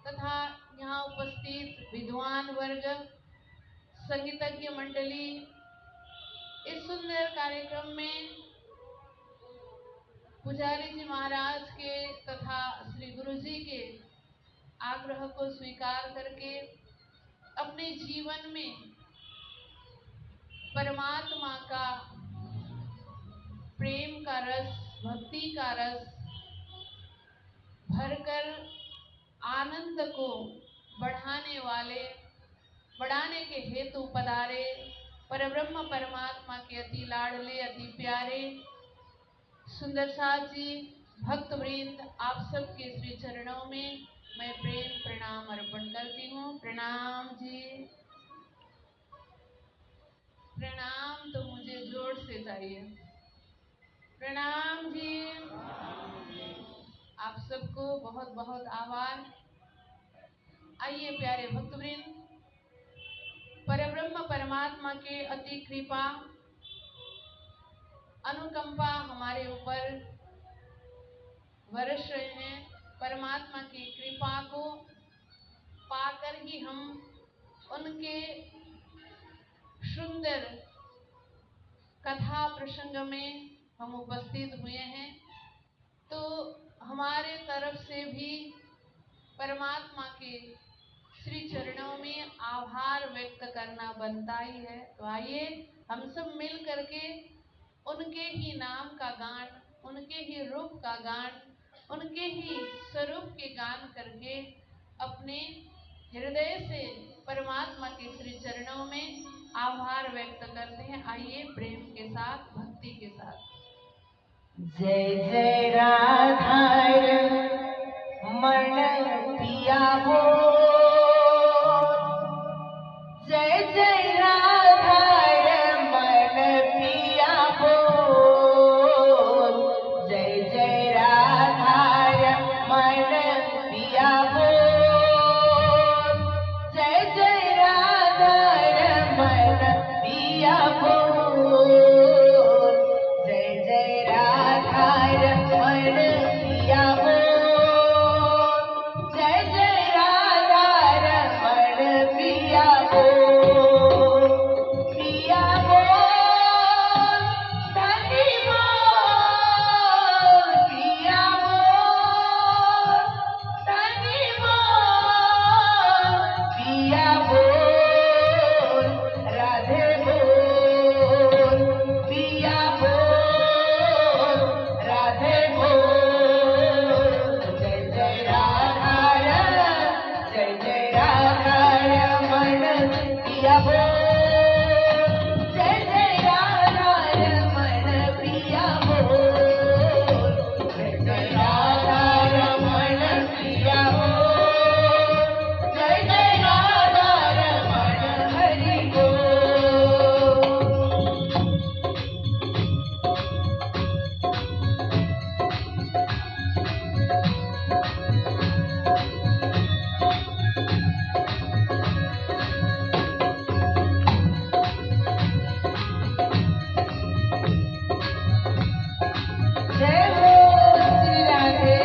तथा यहाँ उपस्थित विद्वान वर्ग, संगीतज्ञ मंडली, इस सुंदर कार्यक्रम में पुजारी जी महाराज के तथा श्री गुरु जी के आग्रह को स्वीकार करके अपने जीवन में परमात्मा का प्रेम का रस, भक्ति का रस भरकर आनंद को बढ़ाने के हेतु पधारे परब्रह्म परमात्मा के अति लाडले, अति प्यारे सुंदर साथ जी भक्त वृंद, आप सबके श्री चरणों में मैं प्रेम प्रणाम अर्पण करती हूँ। प्रणाम जी। प्रणाम तो मुझे जोर से चाहिए। प्रणाम जी। आप सबको बहुत बहुत आभार। आइए प्यारे भक्तवृंद, परब्रह्म परमात्मा के अति कृपा अनुकंपा हमारे ऊपर बरस रहे हैं। परमात्मा की कृपा को पाकर ही हम उनके सुंदर कथा प्रसंग में हम उपस्थित हुए हैं। तो हमारे तरफ से भी परमात्मा के श्री चरणों में आभार व्यक्त करना बनता ही है। तो आइए हम सब मिल करके उनके ही नाम का गान, उनके ही रूप का गान, उनके ही स्वरूप के गान करके अपने हृदय से परमात्मा के श्री चरणों में आभार व्यक्त करते हैं। आइए प्रेम के साथ, भक्ति के साथ। जय जय राधा मन पिया हो, जय जय राधा मन पिया हो, जय जय राधा मन पिया हो, जय जय राधा मन पिया हो, जय जय राधा मन पिया हो, जय जय राधा मन पिया हो, पिया हो धनी मोर, पिया हो धनी मोर, पिया हो राधे बोल, पिया हो राधे बोल, जय जय राधा जय जय राधा मन पिया हो, जय जय राधा मन पिया हो, जय जय राधा मन पिया हो, जय जय राधा मन हरि बोल। जय हो श्री राधे।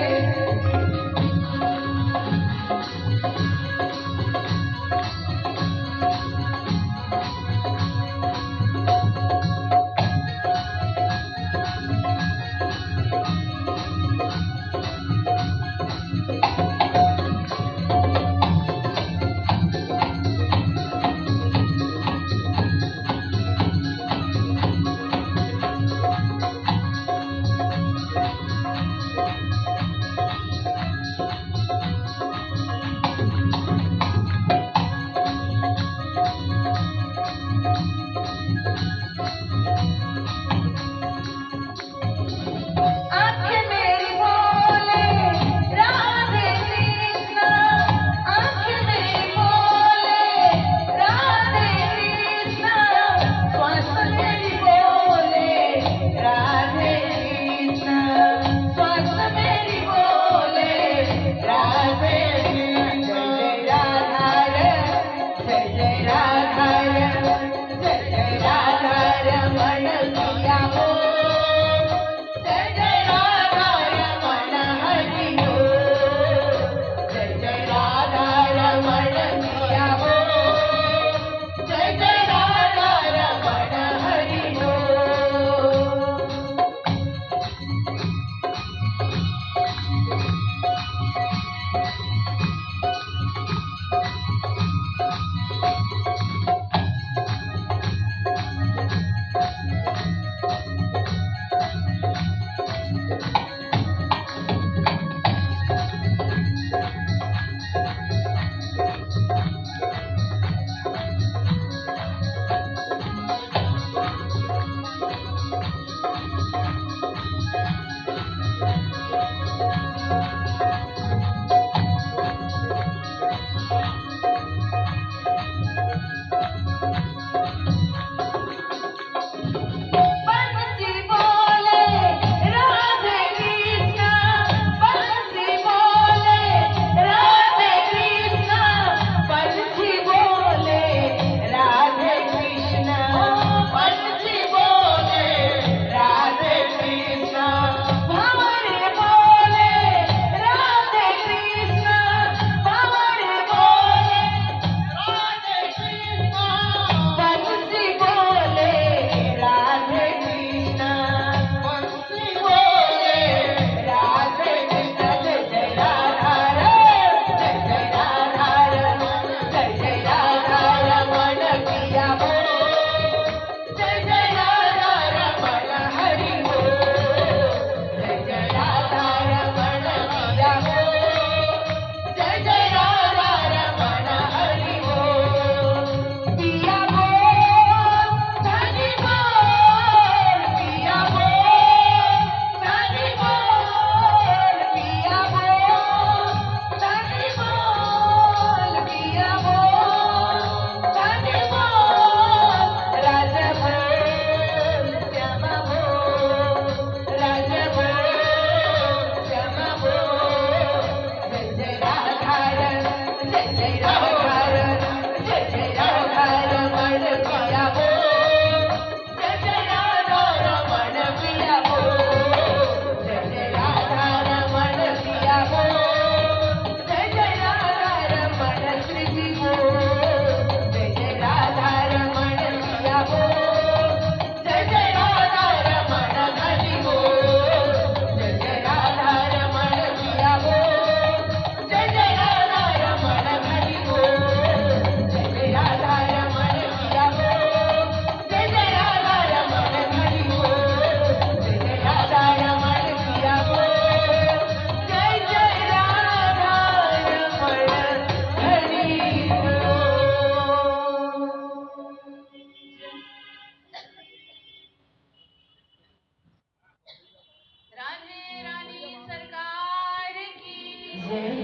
जय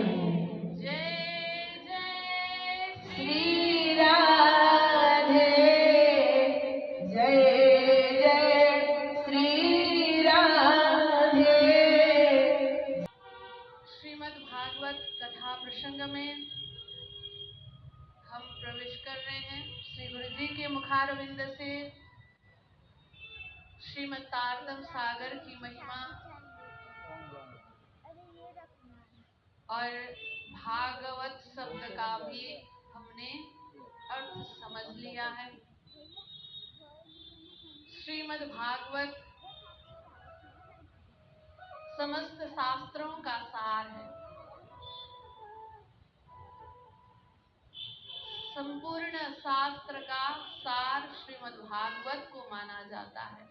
जय श्री राधे, जय जय श्री राधे। श्रीमद् भागवत कथा प्रसंग में हम प्रवेश कर रहे हैं। श्री गुरु जी के मुखारविंद से श्रीमद् तारतम सागर की महिमा और भागवत शब्द का भी हमने अर्थ समझ लिया है। श्रीमद् भागवत समस्त शास्त्रों का सार है। संपूर्ण शास्त्र का सार श्रीमद् भागवत को माना जाता है।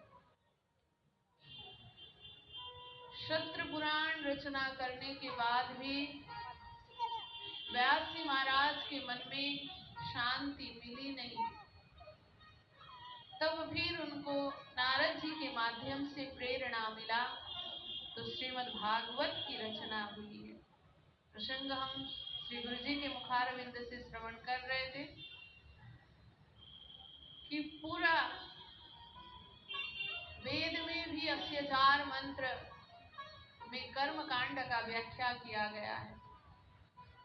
शत्र पुराण रचना करने के बाद भी व्यास जी महाराज के मन में शांति मिली नहीं। तब फिर उनको नारद जी के माध्यम से प्रेरणा मिला तो श्रीमद् भागवत की रचना हुई है। प्रसंग हम श्री गुरु जी के मुखारविंद से श्रवण कर रहे थे कि पूरा वेद में भी 80,000 मंत्र में कर्म कांड का व्याख्या किया गया है।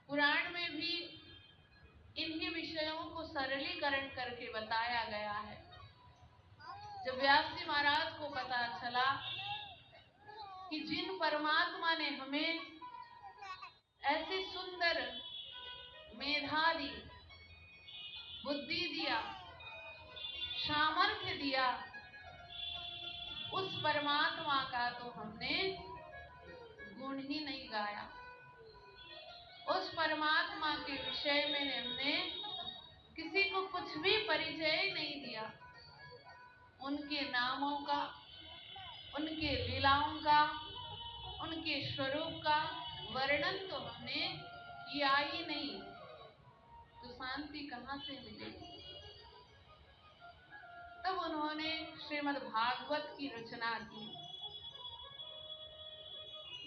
पुराण में भी इन्हीं विषयों को सरलीकरण करके बताया गया है। जब व्यास जी महाराज को पता चला कि जिन परमात्मा ने हमें ऐसी सुंदर मेधा दी, बुद्धि दिया, सामर्थ्य दिया, उस परमात्मा का तो हमने गुण ही नहीं गाया। उस परमात्मा के विषय में हमने किसी को कुछ भी परिचय नहीं दिया। उनके नामों का, उनके लीलाओं का, उनके स्वरूप का वर्णन तो हमने किया ही नहीं, तो शांति कहाँ से मिलेगी। तब उन्होंने श्रीमद् भागवत की रचना की।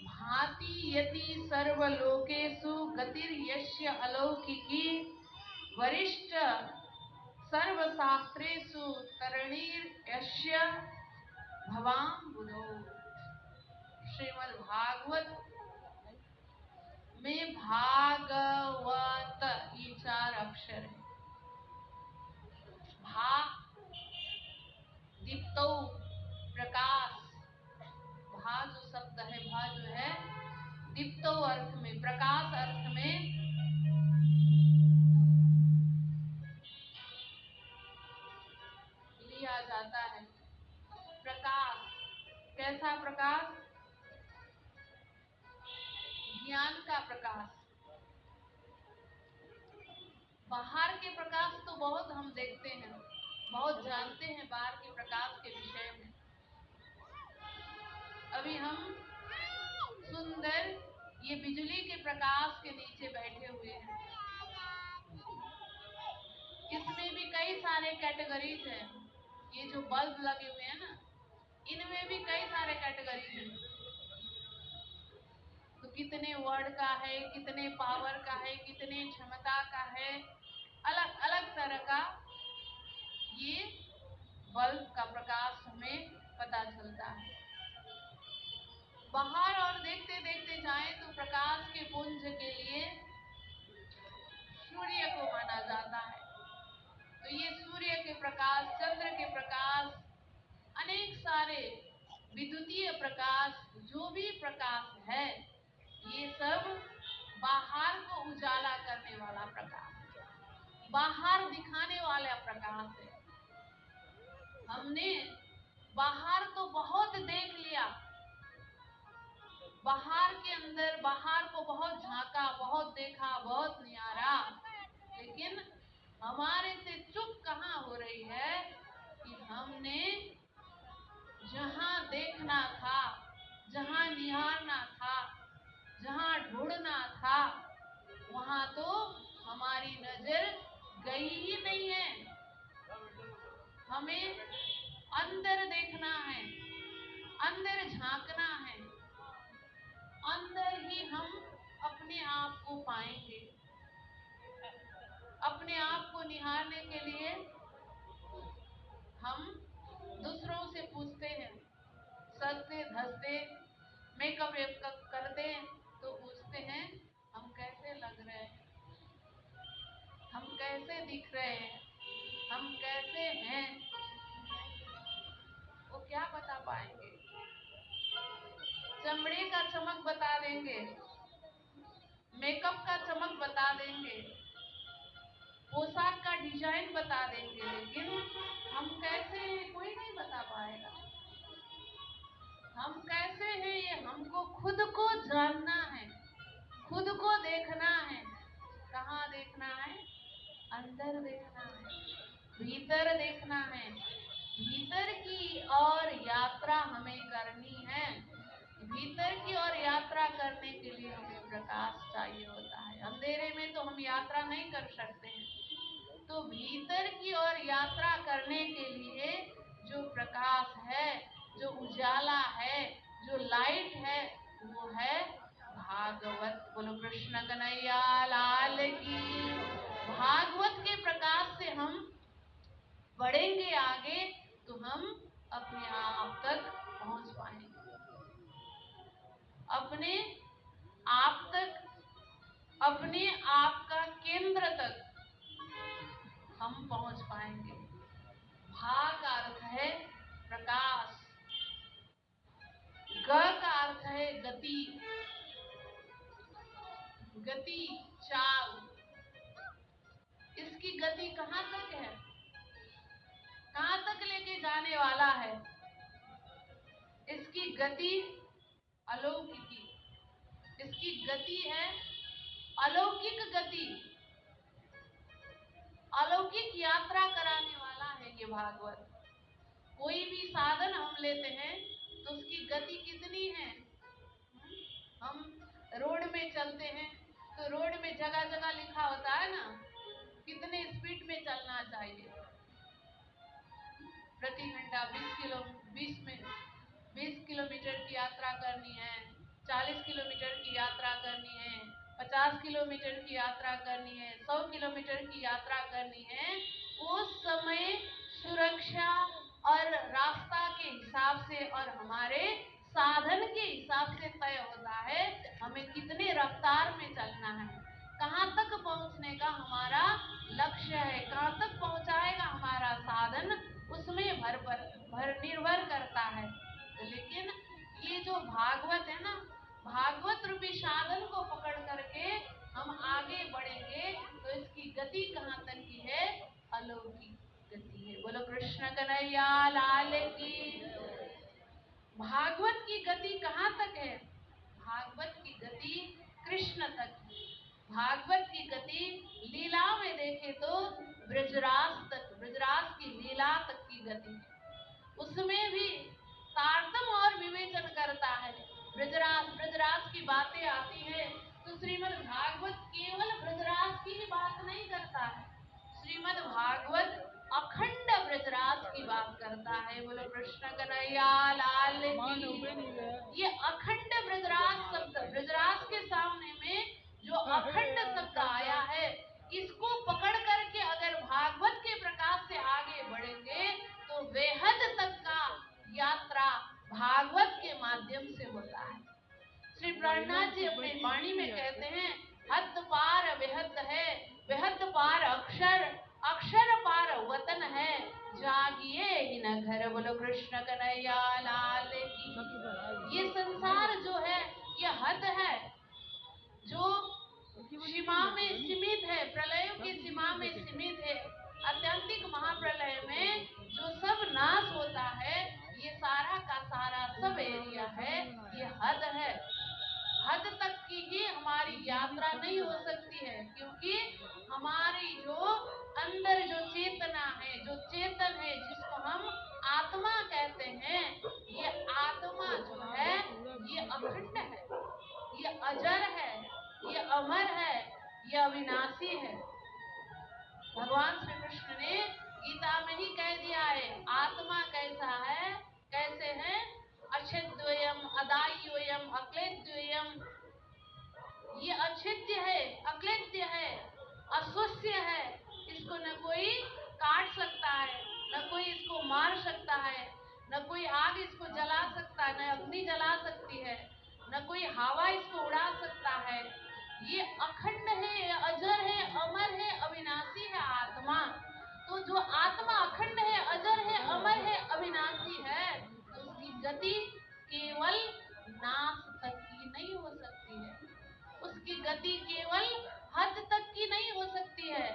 भाति यति सर्वलोकेषु गतिर्यस्य अलौकिकी वरिष्ठ सर्वशास्त्रेषु तरणीर्यस्य भवाम्बुधौ। श्रीमद् भागवत में भागवत ये 4 अक्षर है। भा दीप्तौ प्रकाश, भा जो शब्द है, भा जो है दीप्तो अर्थ में, प्रकाश अर्थ में लिया जाता है। प्रकाश, कैसा प्रकाश? ज्ञान का प्रकाश। बाहर के प्रकाश तो बहुत हम देखते हैं, बहुत जानते हैं बाहर के प्रकाश के विषय में। अभी हम सुंदर ये बिजली के प्रकाश के नीचे बैठे हुए हैं। इसमें भी कई सारे कैटेगरीज हैं। ये जो बल्ब लगे हुए हैं ना, इनमें भी कई सारे कैटेगरीज हैं। तो कितने वर्ड का है, कितने पावर का है, कितने क्षमता का है, अलग अलग तरह का ये बल्ब का प्रकाश हमें पता चलता है। बाहर और देखते देखते जाएं तो प्रकाश के पुंज के लिए सूर्य को माना जाता है। तो ये सूर्य के प्रकाश, चंद्र के प्रकाश, अनेक सारे विद्युतीय प्रकाश, जो भी प्रकाश है, ये सब बाहर को उजाला करने वाला प्रकाश है, बाहर दिखाने वाला प्रकाश है। हमने बाहर तो बहुत देख लिया, बाहर के अंदर, बाहर को बहुत झांका, बहुत देखा, बहुत निहारा, लेकिन हमारे से चुप कहाँ हो रही है कि हमने जहाँ देखना था, जहाँ निहारना था, जहाँ ढूंढना था, वहाँ तो हमारी नजर गई ही नहीं है। हमें अंदर देखना है, अंदर झांकना है, अंदर ही हम अपने निहारने के लिए हम दूसरों से पूछते हैं, सजते धजते मेकअप वेकअप करते हैं तो पूछते हैं हम कैसे लग रहे हैं, हम कैसे दिख रहे हैं, हम कैसे हैं। वो क्या बता पाएंगे? चमड़े का चमक बता देंगे, मेकअप का चमक बता देंगे, पोशाक का डिजाइन बता देंगे, लेकिन हम कैसे हैं कोई नहीं बता पाएगा। हम कैसे हैं ये हमको खुद को जानना है, खुद को देखना है। कहाँ देखना है? अंदर देखना है, भीतर देखना है। भीतर की ओर यात्रा हमें करनी है। भीतर की ओर यात्रा करने के लिए हमें प्रकाश चाहिए होता है। अंधेरे में तो हम यात्रा नहीं कर सकते हैं। तो भीतर की ओर यात्रा करने के लिए जो प्रकाश है, जो उजाला है, जो लाइट है, वो है भागवत। बोलो कृष्ण कन्हैया लाल की। भागवत के प्रकाश से हम बढ़ेंगे आगे तो हम अपने आप तक पहुंच पाएंगे, अपने आप तक, अपने आप का केंद्र तक हम पहुंच पाएंगे। भा का अर्थ है प्रकाश, ग का अर्थ है गति, गति चाल। इसकी गति कहाँ तक है, कहाँ तक लेके जाने वाला है? इसकी गति अलौकिकी, इसकी गति है अलौकिक गति, अलौकिक यात्रा कराने वाला है ये भागवत। कोई भी साधन हम लेते हैं तो उसकी गति कितनी है? हम रोड में चलते हैं तो रोड में जगह जगह लिखा होता है ना, कितने स्पीड में चलना चाहिए। प्रति घंटा 20 किलोमीटर की यात्रा करनी है, 40 किलोमीटर की यात्रा करनी है, 50 किलोमीटर की यात्रा करनी है, 100 किलोमीटर की यात्रा करनी है। उस समय सुरक्षा और रास्ता के हिसाब से और हमारे साधन के हिसाब से तय होता है हमें कितने रफ्तार में चलना है, कहाँ तक पहुंचने का हमारा लक्ष्य है, कहाँ तक पहुंचाएगा हमारा साधन, उसमें भर निर्भर करता है। तो लेकिन ये जो भागवत है ना, भागवत रूपी साधन को पकड़ करके हम आगे बढ़ेंगे तो इसकी गति कहाँ तक की है? अलौकिक गति है। बोलो कृष्ण कन्हैया लाल की। भागवत की गति कहाँ तक है? भागवत की गति कृष्ण तक है। भागवत की गति लीला में देखे तो ब्रजराज तक, ब्रजराज की लीला तक की गति है। उसमें भी तारतम और विवेचन करता है। ब्रजराज की बातें आती है तो श्रीमद् भागवत केवल ब्रजराज की ही बात नहीं करता है, श्रीमद् भागवत अखंड ब्रजराज की बात करता है। बोलो कृष्ण कन्हैया लाल की। ये अखंड ब्रजराज शब्द, ब्रजराज के सामने में जो अखंड शब्द आया है, इसको पकड़ करके अगर भागवत के प्रकाश से आगे बढ़ेंगे तो बेहद तक का यात्रा भागवत के माध्यम से होता है। श्री प्राणनाथ जी अपने वाणी में कहते हैं, हद पार बेहद है, बेहद पार अक्षर, अक्षर पार वतन है, जागिए ही न घर। बोलो कृष्ण कन्हैया लाल की। ये संसार जो है ये हद है, जो सीमा में सीमित है, प्रलयों की सीमा में सीमित है। आत्यंतिक महाप्रलय में जो सब नाश होता है, ये सारा का सारा सब एरिया है, ये हद है। हद तक की ही हमारी यात्रा नहीं हो सकती है, क्योंकि हमारी जो अंदर जो चेतना है, जो चेतन है, जिसको हम आत्मा कहते हैं, ये आत्मा जो है ये अखंड है, ये अजर है, ये अमर है, ये अविनाशी है। भगवान श्री कृष्ण ने गीता में ही कह दिया है, आत्मा कैसा है, कैसे है? अछेद्योयम अदाह्योयम अक्लेद्योयम। ये अछेद्य है, अक्लेद्य है, अस्वस्थ्य है, इसको न कोई काट सकता है, न कोई इसको मार सकता है, न कोई आग इसको जला सकता है, न अग्नि जला सकती है, न कोई हवा इसको उड़ा सकता है। ये अखंड है, अजर है, अमर है, अविनाशी है आत्मा। तो जो आत्मा अखंड है, अजर है, अमर है, अविनाशी है, तो उसकी गति केवल नाश तक की नहीं हो सकती है, उसकी गति केवल हद तक की नहीं हो सकती है।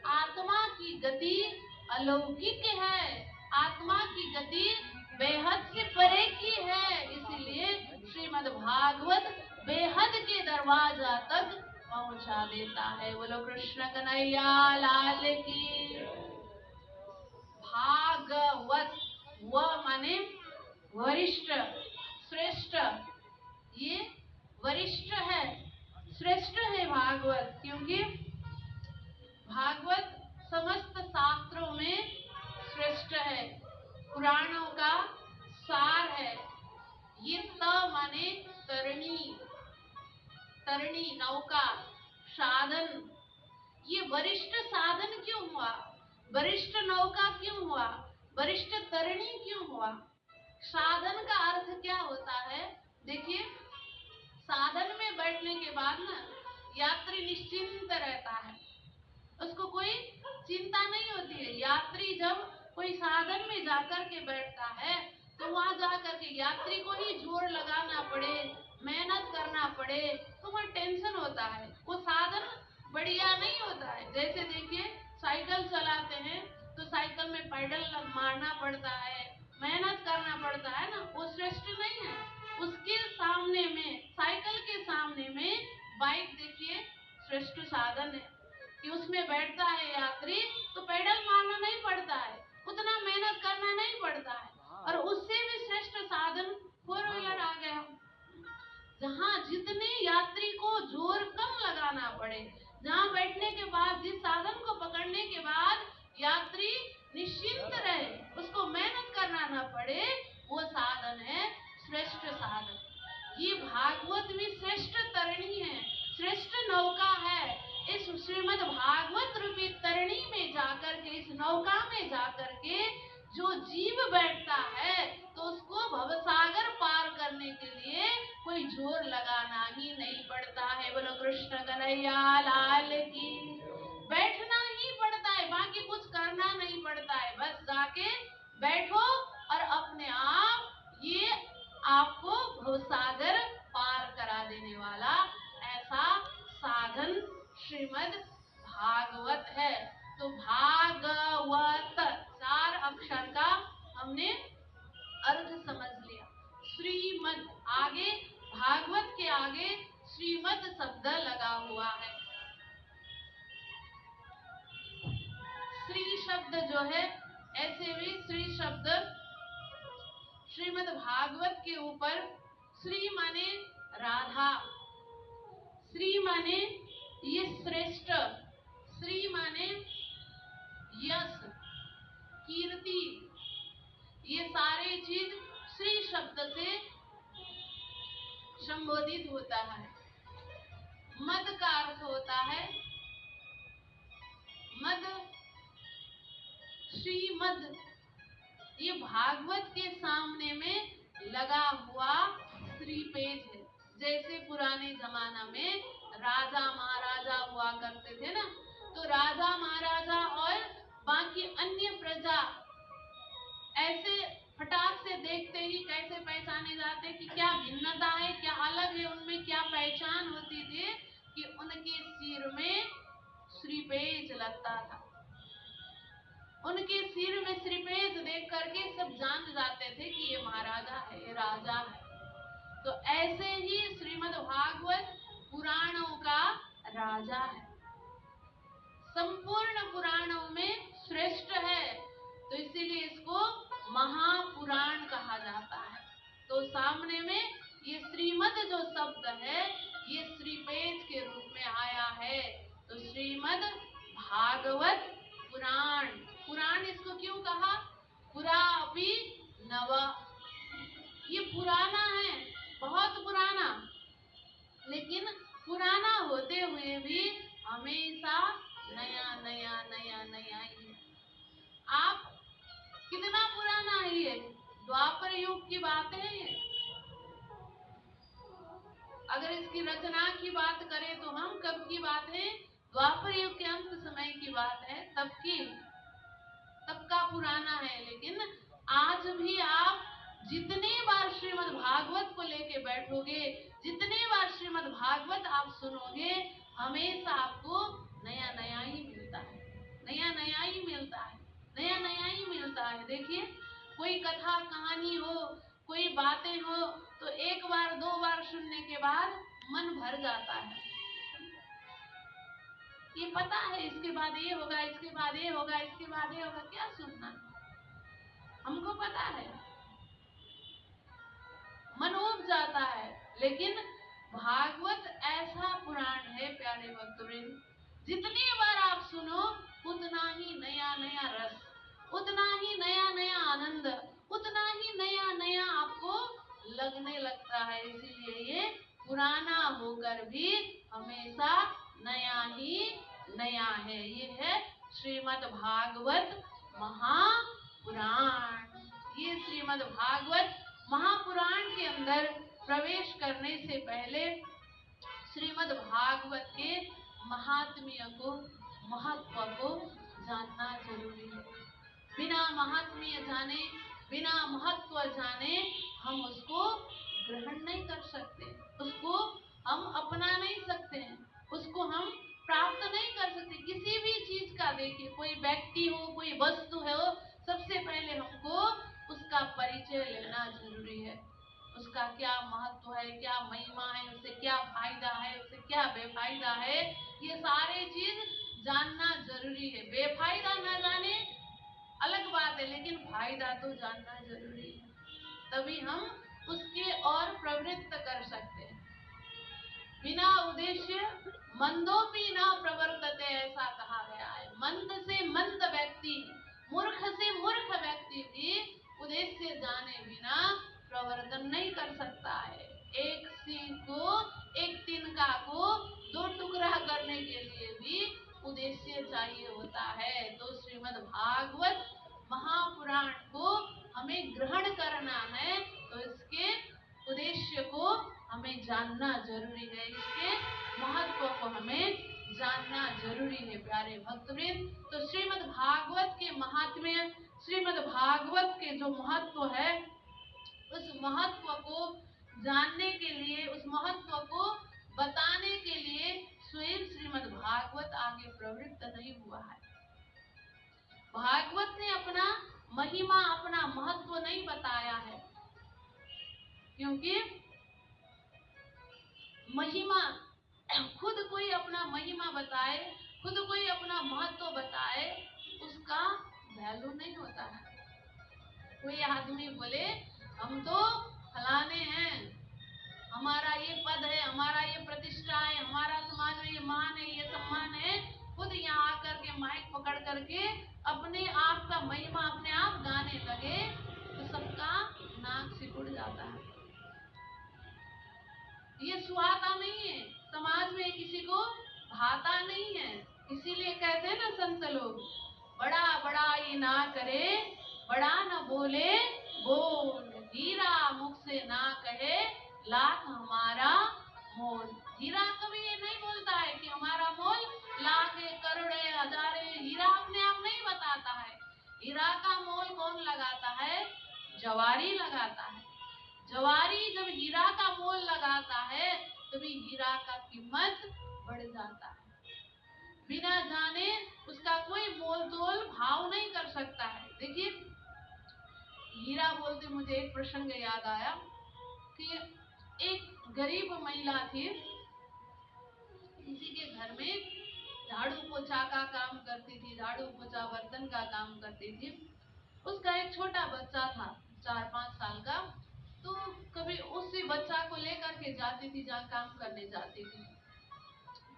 आत्मा की गति अलौकिक है, आत्मा की गति बेहद से परे की है। इसीलिए श्रीमद् भागवत बेहद के दरवाजा तक पहुंचा देता है। बोलो कृष्ण कन्हैया लाल की। भागवत, व माने वरिष्ठ, श्रेष्ठ, ये वरिष्ठ है, श्रेष्ठ है भागवत, क्योंकि भागवत समस्त शास्त्रों में श्रेष्ठ है, पुराणों का सार है। ये त माने तरणी, तरणी नौका, साधन। ये वरिष्ठ साधन क्यों हुआ, वरिष्ठ नौका क्यों हुआ, वरिष्ठ तरणी क्यों हुआ? साधन का अर्थ क्या होता है? देखिए, साधन में बैठने के बाद ना यात्री निश्चिंत रहता है, उसको कोई चिंता नहीं होती है। यात्री जब कोई साधन में जाकर के बैठता है तो वहां जाकर के यात्री को ही जोर लगाना पड़े, मेहनत करना पड़े, तो वह टेंशन होता है, वो साधन बढ़िया नहीं होता है। जैसे देखिए, साइकिल चलाते हैं तो साइकिल में पैडल मारना पड़ता है, मेहनत करना पड़ता है ना, वो श्रेष्ठ नहीं है। उसके सामने में, साइकिल के सामने में बाइक देखिए श्रेष्ठ साधन है कि उसमें बैठता है यात्री तो पैडल मारना नहीं पड़ता है, उतना मेहनत करना नहीं पड़ता है। और उससे भी श्रेष्ठ साधन फोर व्हीलर आ गया, जहाँ जितने यात्री को जोर कम लगाना पड़े, जहाँ बैठने के बाद, जिस साधन को पकड़ने के बाद यात्री निश्चिंत रहे, उसको मेहनत करना न पड़े, वो साधन है श्रेष्ठ साधन। ये भागवत भी श्रेष्ठ तरणी है, श्रेष्ठ नौका है। इस श्रीमद् भागवत रूपी तरणी में जाकर के, इस नौका में जाकर के जो जीव बैठता है तो उसको भवसागर पार करने के लिए कोई जोर लगाना ही नहीं पड़ता है। बोलो कृष्ण कन्हैया लाल की। बैठना ही पड़ता है, बाकी कुछ करना नहीं पड़ता है, बस जाके बैठो और अपने आप ये आपको भवसागर पार करा देने वाला ऐसा साधन श्रीमद् भागवत है। तो भागवत 4 अक्षर का हमने अर्थ समझ लिया। श्रीमद्, आगे भागवत के आगे श्रीमद् शब्द लगा हुआ है। श्री शब्द जो है, ऐसे भी श्री शब्द श्रीमद् भागवत के ऊपर, श्री माने राधा, श्री माने ये श्रेष्ठ, श्री माने यश, कीर्ति, ये सारे चीज श्री शब्द से संबोधित होता है। मद का अर्थ होता है, मद, श्रीमद, ये भागवत के सामने में लगा हुआ श्री पेज है। जैसे पुराने जमाना में राजा महाराजा हुआ करते थे ना, तो राजा महाराजा और बाकी अन्य प्रजा ऐसे फटाक से देखते ही कैसे पहचाने जाते कि क्या भिन्नता है, क्या अलग है, उनमें क्या पहचान होती थी कि उनके सिर में श्रीपेज लगता था। उनके सिर में श्रीपेज देख करके सब जान जाते थे कि ये महाराजा है, ये राजा है। तो ऐसे ही श्रीमद् भागवत पुराणों का राजा है, संपूर्ण पुराणों में श्रेष्ठ है, तो इसीलिए इसको महापुराण कहा जाता है। तो सामने में ये श्रीमद् जो शब्द है, ये श्रीपेज के रूप में आया है। तो श्रीमद् भागवत पुराण, पुराण इसको क्यों कहा? पुरा अपि नव, ये पुराना है, बहुत पुराना, लेकिन पुराना होते हुए भी हमेशा नया नया नया नया रचना की बात करें तो हम कब की बात है? द्वापर युग के अंत समय की बात है, तब की, तब का पुराना है। लेकिन आज भी आप जितने बार श्रीमद् भागवत को लेके बैठोगे, जितने बार श्रीमद् भागवत आप सुनोगे, हमेशा आपको नया नया ही मिलता है, नया नया ही मिलता है, नया नया ही मिलता है। देखिए, कोई कथा कहानी हो, कोई बातें हो, तो एक बार दो बार सुनने के बाद मन भर जाता है। ये पता है इसके बाद ये होगा, इसके बाद ये होगा, इसके बाद ये होगा, क्या सुनना, हमको पता है, मन उब जाता है। लेकिन भागवत ऐसा पुराण है प्यारे भक्तवृंद, जितनी बार आप सुनो उतना ही नया नया रस, उतना ही नया नया आनंद, उतना ही नया नया आपको लगने लगता है। इसीलिए ये पुराना होकर भी हमेशा नया ही नया है। ये है श्रीमद् भागवत महापुराण। ये श्रीमद् भागवत महापुराण के अंदर प्रवेश करने से पहले श्रीमद् भागवत के महात्म्य को, महत्व को जानना जरूरी है। बिना महात्म्य जाने, बिना महत्व जाने हम उसको ग्रहण नहीं कर सकते, उसको हम अपना नहीं सकते हैं, उसको हम प्राप्त नहीं कर सकते। किसी भी चीज का देखिए, कोई व्यक्ति हो, कोई वस्तु हो, सबसे पहले हमको उसका परिचय लेना जरूरी है। उसका क्या महत्व है, क्या महिमा है, उससे क्या फायदा है, उससे क्या बेफायदा है, ये सारे चीज जानना जरूरी है। बेफायदा न जाने अलग बात है, लेकिन फायदा तो जानना जरूरी है, तभी हम उसके और प्रवृत्त कर सकते हैं। बिना उद्देश्य मंदोपि न प्रवर्तते, ऐसा कहा गया है। मंद से मंद व्यक्ति, मूर्ख से मूर्ख व्यक्ति भी उद्देश्य जाने बिना प्रवर्तन नहीं कर सकता है। एक सिंह को, एक तिनका को दो टुकड़ा करने के लिए भी उद्देश्य चाहिए होता है। तो श्रीमद् भागवत महापुराण को हमें ग्रहण करना है, तो इसके उद्देश्य को हमें जानना जरूरी है, इसके महत्व को हमें जानना जरूरी है प्यारे भक्तवृंद। तो श्रीमद् भागवत के महात्म्य, श्रीमद् भागवत के जो महत्व है, उस महत्व को जानने के लिए, उस महत्व को बताने के लिए स्वयं श्रीमद् भागवत आगे प्रवृत्त नहीं हुआ है। भागवत ने अपना महिमा, अपना महत्व नहीं बताया है, क्योंकि महिमा, खुद कोई अपना महिमा बताए, खुद कोई अपना महत्व बताए, उसका वैल्यू नहीं होता है। कोई आदमी बोले हम तो फलाने हैं, हमारा ये पद है, हमारा ये प्रतिष्ठा है, हमारा समाज में ये मान है, ये सम्मान है, खुद यहाँ आकर के माइक पकड़ करके अपने आप का महिमा अपने आप गाने लगे, तो सबका नाक सिकुड़ जाता है। ये सुहाता नहीं है, समाज में किसी को भाता नहीं है। इसीलिए कहते हैं ना संत लोग, बड़ा बड़ा ये ना करे, बड़ा न बोले बोल, हीरा मुख से ना कहे, लाख हमारा मोल। हीरा कभी ये नहीं बोलता है कि हमारा मोल लाख है, करोड़ है, हजार है। हीरा अपने आप नहीं बताता है। हीरा का मोल कौन लगाता है? जवारी लगाता है। जवारी जब हीरा का मोल लगाता है, तभी हीरा का कीमत बढ़ जाता है। बिना जाने उसका कोई मोल तोल भाव नहीं कर सकता है। देखिए, हीरा बोलते मुझे एक प्रसंग याद आया कि एक गरीब महिला थी, किसी के घर में झाड़ू पोछा का काम करती थी, झाड़ू पोछा बर्तन का काम करती थी। उसका एक छोटा बच्चा था, 4-5 साल का। तो कभी उसी बच्चा को लेकर के जाती थी, जहाँ काम करने जाती थी,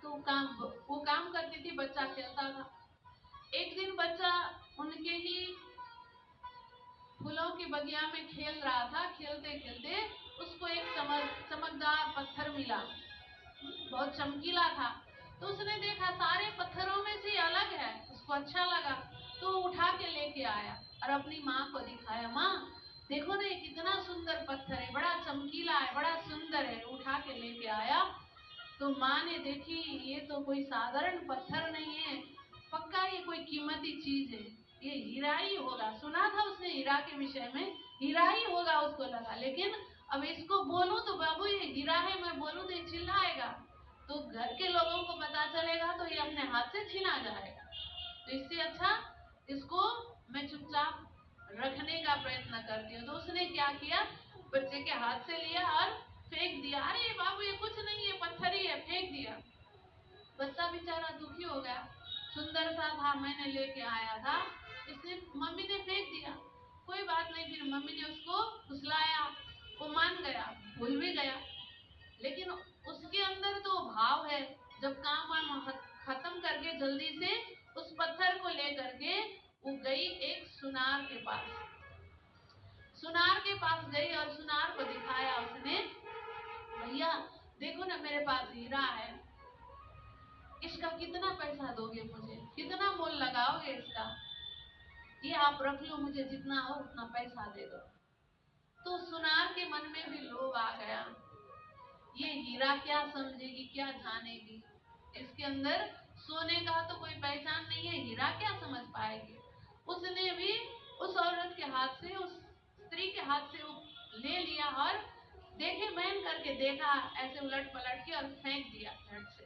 तो वो काम करती थी, बच्चा खेलता था। एक दिन बच्चा उनके ही फूलों की बगिया में खेल रहा था। खेलते खेलते उसको एक चमकदार पत्थर मिला, बहुत चमकीला था। तो उसने देखा सारे पत्थरों में से अलग है, उसको अच्छा लगा, तो उठा के लेके आया और अपनी माँ को दिखाया, माँ देखो ना, ये कितना सुंदर पत्थर है, बड़ा चमकीला है, बड़ा सुंदर है। उठा के लेके आया, तो माँ ने देखी ये तो कोई साधारण पत्थर नहीं है, पक्का ये कोई कीमती चीज है, ये हीरा ही होगा। सुना था उसने हीरा के विषय में, हीरा ही होगा उसको लगा। लेकिन अब इसको बोलूं तो बाबू ये हीरा है, मैं बोलूं तो ये चिल्लाएगा, तो घर के लोगों को पता चलेगा तो ये अपने हाथ से छीना जाएगा। तो इससे अच्छा इसको मैं चुपचाप रखने का प्रयत्न करती हूँ। तो उसने क्या किया, बच्चे के हाथ से लिया और फेंक दिया। अरे बाबू ये कुछ नहीं है, पत्थर ही है, फेंक दिया। बच्चा बेचारा दुखी हो गया, सुंदर सा था, मैंने लेके आया था, इसने मम्मी ने फेंक दिया। कोई बात नहीं, फिर मम्मी ने उसको फुसलाया, वो मान गया, भूल भी गया। लेकिन उसके अंदर तो भाव है, जब काम वाम खत्म करके जल्दी से उस पत्थर को लेकर के वो गई एक सुनार के पास। सुनार के पास गई और सुनार को दिखाया उसने, भैया देखो ना मेरे पास हीरा है, इसका कितना पैसा दोगे मुझे, कितना मोल लगाओगे इसका, ये आप रख लो, मुझे जितना हो उतना पैसा दे दो। तो सुनार के मन में भी लोभ आ गया, ये हीरा क्या समझेगी, क्या जानेगी, इसके अंदर सोने का तो कोई पहचान नहीं है, हीरा क्या समझ पाएगी। उसने भी उस औरत के हाथ से, उस स्त्री के हाथ से वो ले लिया और देखे बहन करके देखा, ऐसे उलट पलट के और फेंक दिया झट से।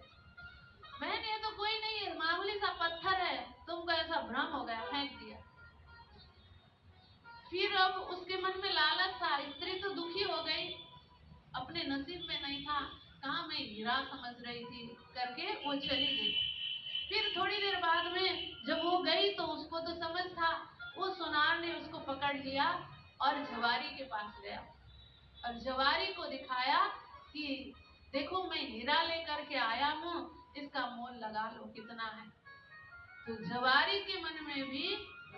बहन ये तो कोई नहीं है, मामूली सा पत्थर है, तुमको ऐसा भ्रम हो गया, फेंक दिया। फिर अब उसके मन में लालच था, स्त्री तो दुखी हो गई, अपने नसीब में नहीं था, कहाँ मैं हीरा समझ रही थी करके वो चली गई। फिर थोड़ी देर बाद में जब वो गई तो उसको तो समझ था, वो सुनार ने उसको पकड़ लिया और जवारी के पास गया और जवारी को दिखाया कि देखो मैं हीरा लेकर के आया हूँ, इसका मोल लगा लो कितना है। तो जवारी के मन में भी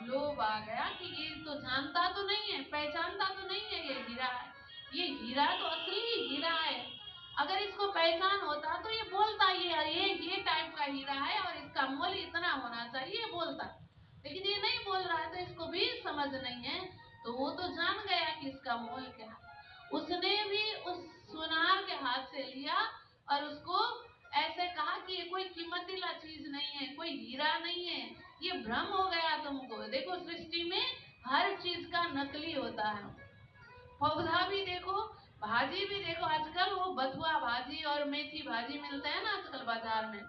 लोभ आ गया कि ये तो जानता तो नहीं है, पहचानता तो नहीं है ये हीरा है, ये हीरा तो असली हीरा है। अगर इसको पहचान होता तो ये बोलता ये टाइप का हीरा है और इसका मोल इतना होना चाहिए, बोलता। लेकिन ये नहीं बोल रहा है तो इसको भी समझ नहीं है, तो वो तो जान गया कि इसका मोल क्या है। उसने भी उस सुनार के हाथ से लिया और उसको ऐसे कहा कि ये कोई कीमतीला चीज नहीं है, कोई हीरा नहीं है, ये भ्रम हो गया तुमको। देखो सृष्टि में हर चीज का नकली होता है, पौधा भी देखो, भाजी भी देखो, आजकल वो बथुआ भाजी और मेथी भाजी मिलता है ना आजकल बाजार में,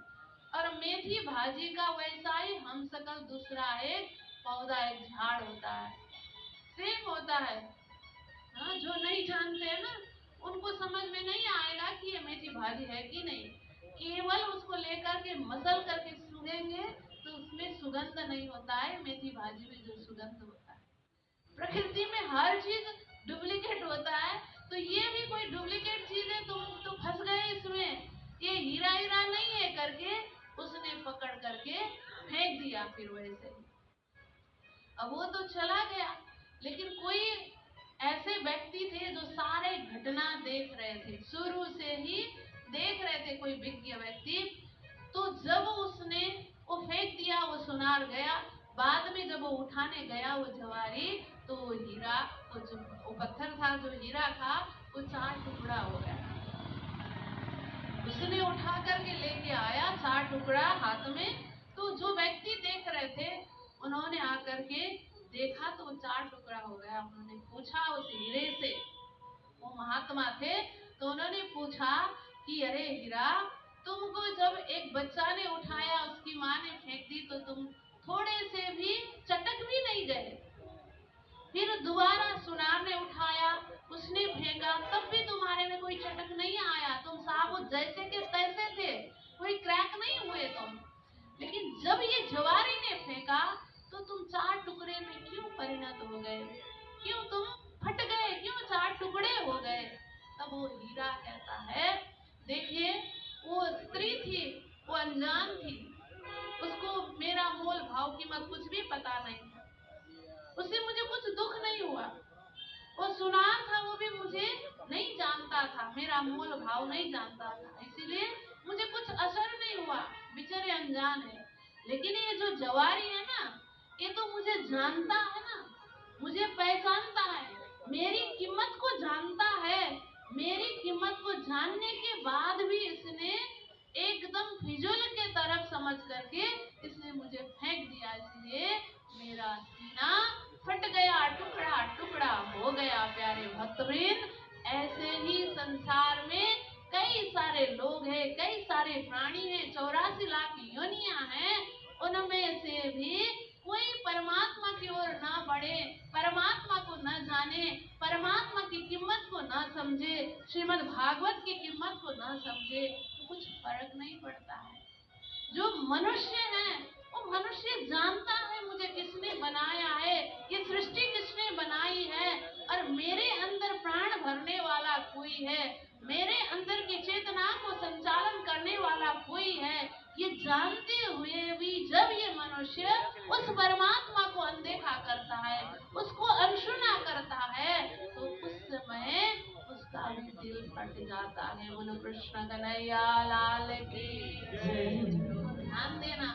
और मेथी भाजी का वैसा ही हम सकल दूसरा एक पौधा, एक झाड़ होता है, सेम होता है। हाँ, जो नहीं जानते हैं ना उनको समझ में नहीं आएगा कि ये मेथी भाजी है कि नहीं, केवल उसको लेकर के मसल करके सूंघेंगे तो उसमें सुगंध नहीं होता है, मेथी भाजी में जो सुगंध होता है। प्रकृति में हर चीज डुप्लीकेट होता है, तो ये भी कोई डुप्लीकेट चीज है, तुम तो फंस गए इसमें, ये हीरा हीरा नहीं है करके उसने पकड़ करके फेंक दिया। फिर वैसे अब वो तो चला गया, लेकिन कोई ऐसे व्यक्ति थे जो सारे घटना देख रहे थे, शुरू से ही देख रहे थे, कोई विज्ञ व्यक्ति। तो जब उसने वो फेंक दिया, वो सुनार गया, बाद में जब वो उठाने गया वो जवारी, तो वो हीरा, वो पत्थर था, जो हीरा था वो 4 टुकड़ा हो गया। उसने उठा करके लेके आया 4 टुकड़ा हाथ में। तो जो व्यक्ति देख रहे थे उन्होंने आकर के देखा तो 4 टुकड़ा हो गया। उन्होंने पूछा उस हीरे से, वो महात्मा थे, तो उन्होंने पूछा कि अरे हीरा, तुमको जब एक बच्चा ने उठाया, उसकी माँ ने फेंक दी, तो तुम थोड़े से भी चटक भी नहीं गए। फिर दोबारा सुनार ने उठाया, उसने फेंका, तब भी तुम्हारे में कोई चटक नहीं आया, तुम साबुत जैसे के तैसे थे, कोई क्रैक नहीं हुए तुम। लेकिन जब ये जवारी ने फेंका तो तुम 4 टुकड़े में क्यों परिणत हो गए, क्यों तुम फट गए, क्यों 4 टुकड़े हो गए। तब वो हीरा कहता है, देखिए वो स्त्री थी, वो अनजान थी, उसको मेरा मोल भाव कीमत कुछ भी पता नहीं था, उससे मुझे कुछ दुख नहीं हुआ। वो सुनार था, वो भी मुझे नहीं जानता था, मेरा मोल भाव नहीं जानता था, इसीलिए मुझे कुछ असर नहीं हुआ, बेचारे अनजान है। लेकिन ये जो जवारी है ना, ये तो मुझे जानता है ना, मुझे पहचानता है, मेरी कीमत को जानता है। मेरी कीमत को जानने के बाद भी इसने एकदम फिजूल के तरफ समझ करके इसने मुझे फेंक दिया, इसलिए मेरा सीना फट गया, टुकड़ा टुकड़ा हो गया। प्यारे भक्तवृंद, ऐसे ही संसार में कई सारे लोग हैं, कई सारे प्राणी हैं, 84 लाख योनियां हैं, उनमें से भी कोई परमात्मा की ओर ना बढ़े, परमात्मा को न जाने, परमात्मा की कीमत को न समझे, श्रीमद् भागवत की कीमत को न समझे, तो कुछ फर्क नहीं पड़ता है। जो मनुष्य है वो मनुष्य जानता है मुझे किसने बनाया है, ये सृष्टि किसने बनाई है, और मेरे अंदर प्राण भरने वाला कोई है, मेरे अंदर की चेतना को संचालन करने वाला कोई है। ये जानते हुए भी जब ये मनुष्य उस परमात्मा को अनदेखा करता है, उसको अनसुना करता है, तो उस समय उसका भी दिल फट जाता है। बोलो कृष्ण कन्हैया लाल की। ध्यान देना,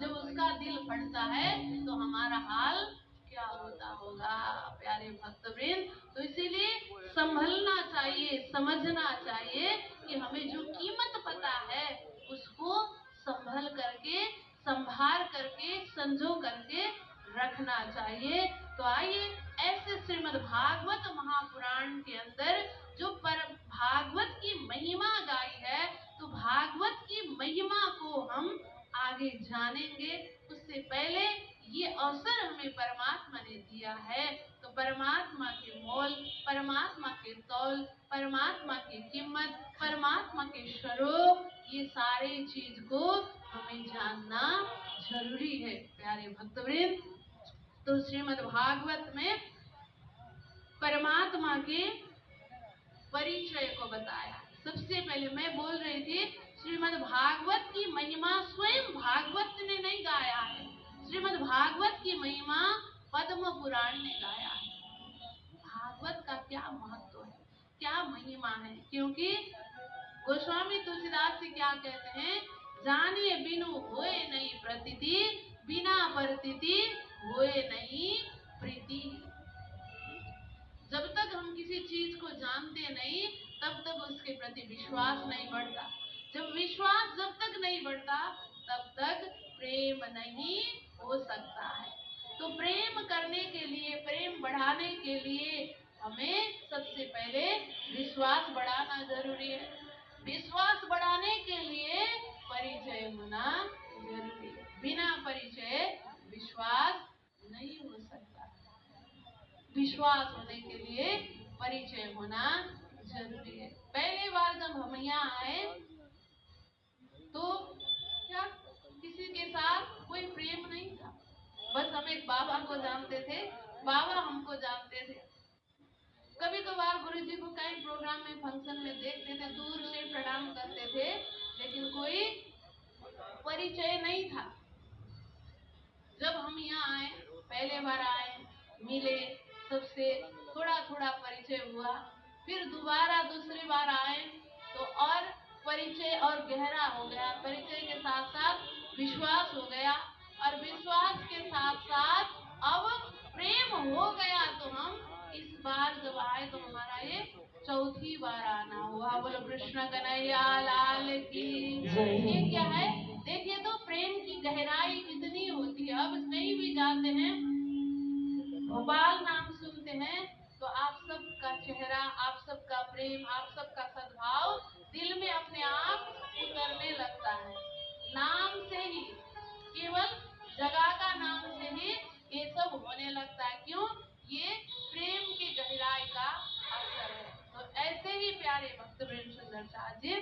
जब उसका दिल फटता है तो हमारा हाल क्या होता होगा। प्यारे भक्तवृंद, तो इसीलिए संभलना चाहिए, समझना चाहिए कि हमें जो कीमत पता है उसको संभल करके, संभार करके, संजो करके रखना चाहिए। तो आइए ऐसे श्रीमद् भागवत महापुराण के अंदर जो पर भागवत की महिमा गाई है, तो भागवत की महिमा को हम आगे जानेंगे। उससे पहले ये अवसर हमें परमात्मा ने दिया है, तो परमात्मा के मोल, परमात्मा के तौल, परमात्मा की कीमत, परमात्मा के स्वरूप, ये सारी चीज को हमें जानना जरूरी है। प्यारे भक्तवृंद, तो श्रीमद् भागवत में परमात्मा के परिचय को बताया। सबसे पहले मैं बोल रही थी श्रीमद् भागवत की महिमा स्वयं भागवत ने नहीं गाया है, श्रीमद् भागवत की महिमा पद्म पुराण ने गाया है। भागवत का क्या महत्व है, क्या महिमा है, क्योंकि गोस्वामी तुलसीदास जी क्या कहते हैं, जानिए बिनु होए नहीं प्रतीति, बिना प्रतीति होए नहीं प्रीति। जब तक हम किसी चीज को जानते नहीं तब तक उसके प्रति विश्वास नहीं बढ़ता, जब विश्वास जब तक नहीं बढ़ता तब तक प्रेम नहीं हो सकता है। तो प्रेम करने के लिए, प्रेम बढ़ाने के लिए हमें सबसे पहले विश्वास बढ़ाना जरूरी है। विश्वास बढ़ाने के लिए परिचय होना जरूरी है, बिना परिचय विश्वास नहीं हो सकता। विश्वास होने के लिए परिचय होना जरूरी है। पहली बार जब हम यहाँ आए तो क्या किसी के साथ कोई प्रेम नहीं था, बस हम एक बाबा को जानते थे, बाबा हमको जानते थे। कभी कभार गुरु जी को कई प्रोग्राम में, फंक्शन में देखते थे, दूर से प्रणाम करते थे, लेकिन कोई परिचय नहीं था। जब हम यहाँ आए, पहले बार आए, मिले, सबसे थोड़ा थोड़ा परिचय हुआ, फिर दोबारा दूसरी बार आए तो और परिचय और गहरा हो गया, परिचय के साथ साथ विश्वास हो गया, और विश्वास के साथ साथ अब प्रेम हो गया। तो हम इस बार जब आए तो हमारा ये चौथी बार आना हुआ। बोलो कृष्ण कन्हैया लाल की। ये क्या है, देखिए तो प्रेम की गहराई कितनी होती है। अब कहीं भी जाते हैं, भोपाल नाम सुनते हैं तो आप सबका चेहरा, आप सबका प्रेम, आप सबका सद्भाव दिल में अपने आप उतरने लगता है। नाम से ही, केवल जगह का नाम से ही ये सब होने लगता है। क्यों? ये प्रेम की गहराई का असर है। तो ऐसे ही प्यारे भक्तवृंद सुंदरचार्य जी,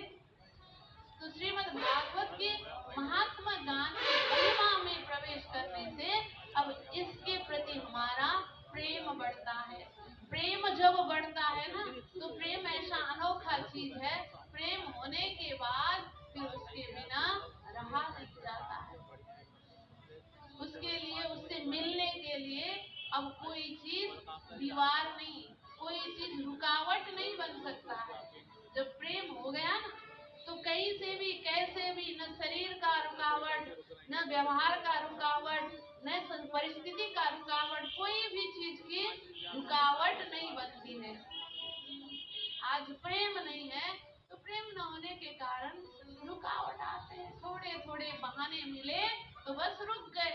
तो श्रीमद् भागवत के महात्मा ज्ञान की महिमा में प्रवेश करने से अब इसके प्रति हमारा प्रेम बढ़ता है। प्रेम जब बढ़ता है ना, तो प्रेम ऐसा अनोखा चीज है, प्रेम होने के बाद फिर उसके बिना रहा नहीं जाता है। उसके लिए, उससे मिलने के लिए अब कोई चीज दीवार नहीं, कोई चीज रुकावट नहीं बन सकता है। जब प्रेम हो गया ना, तो कहीं से भी, कैसे भी, न शरीर का रुकावट, न व्यवहार का रुकावट, न परिस्थिति का रुकावट, कोई भी चीज की रुकावट नहीं बनती है। आज प्रेम नहीं है तो प्रेम न होने के कारण रुकावट आते हैं, थोड़े थोड़े बहाने मिले तो बस रुक गए।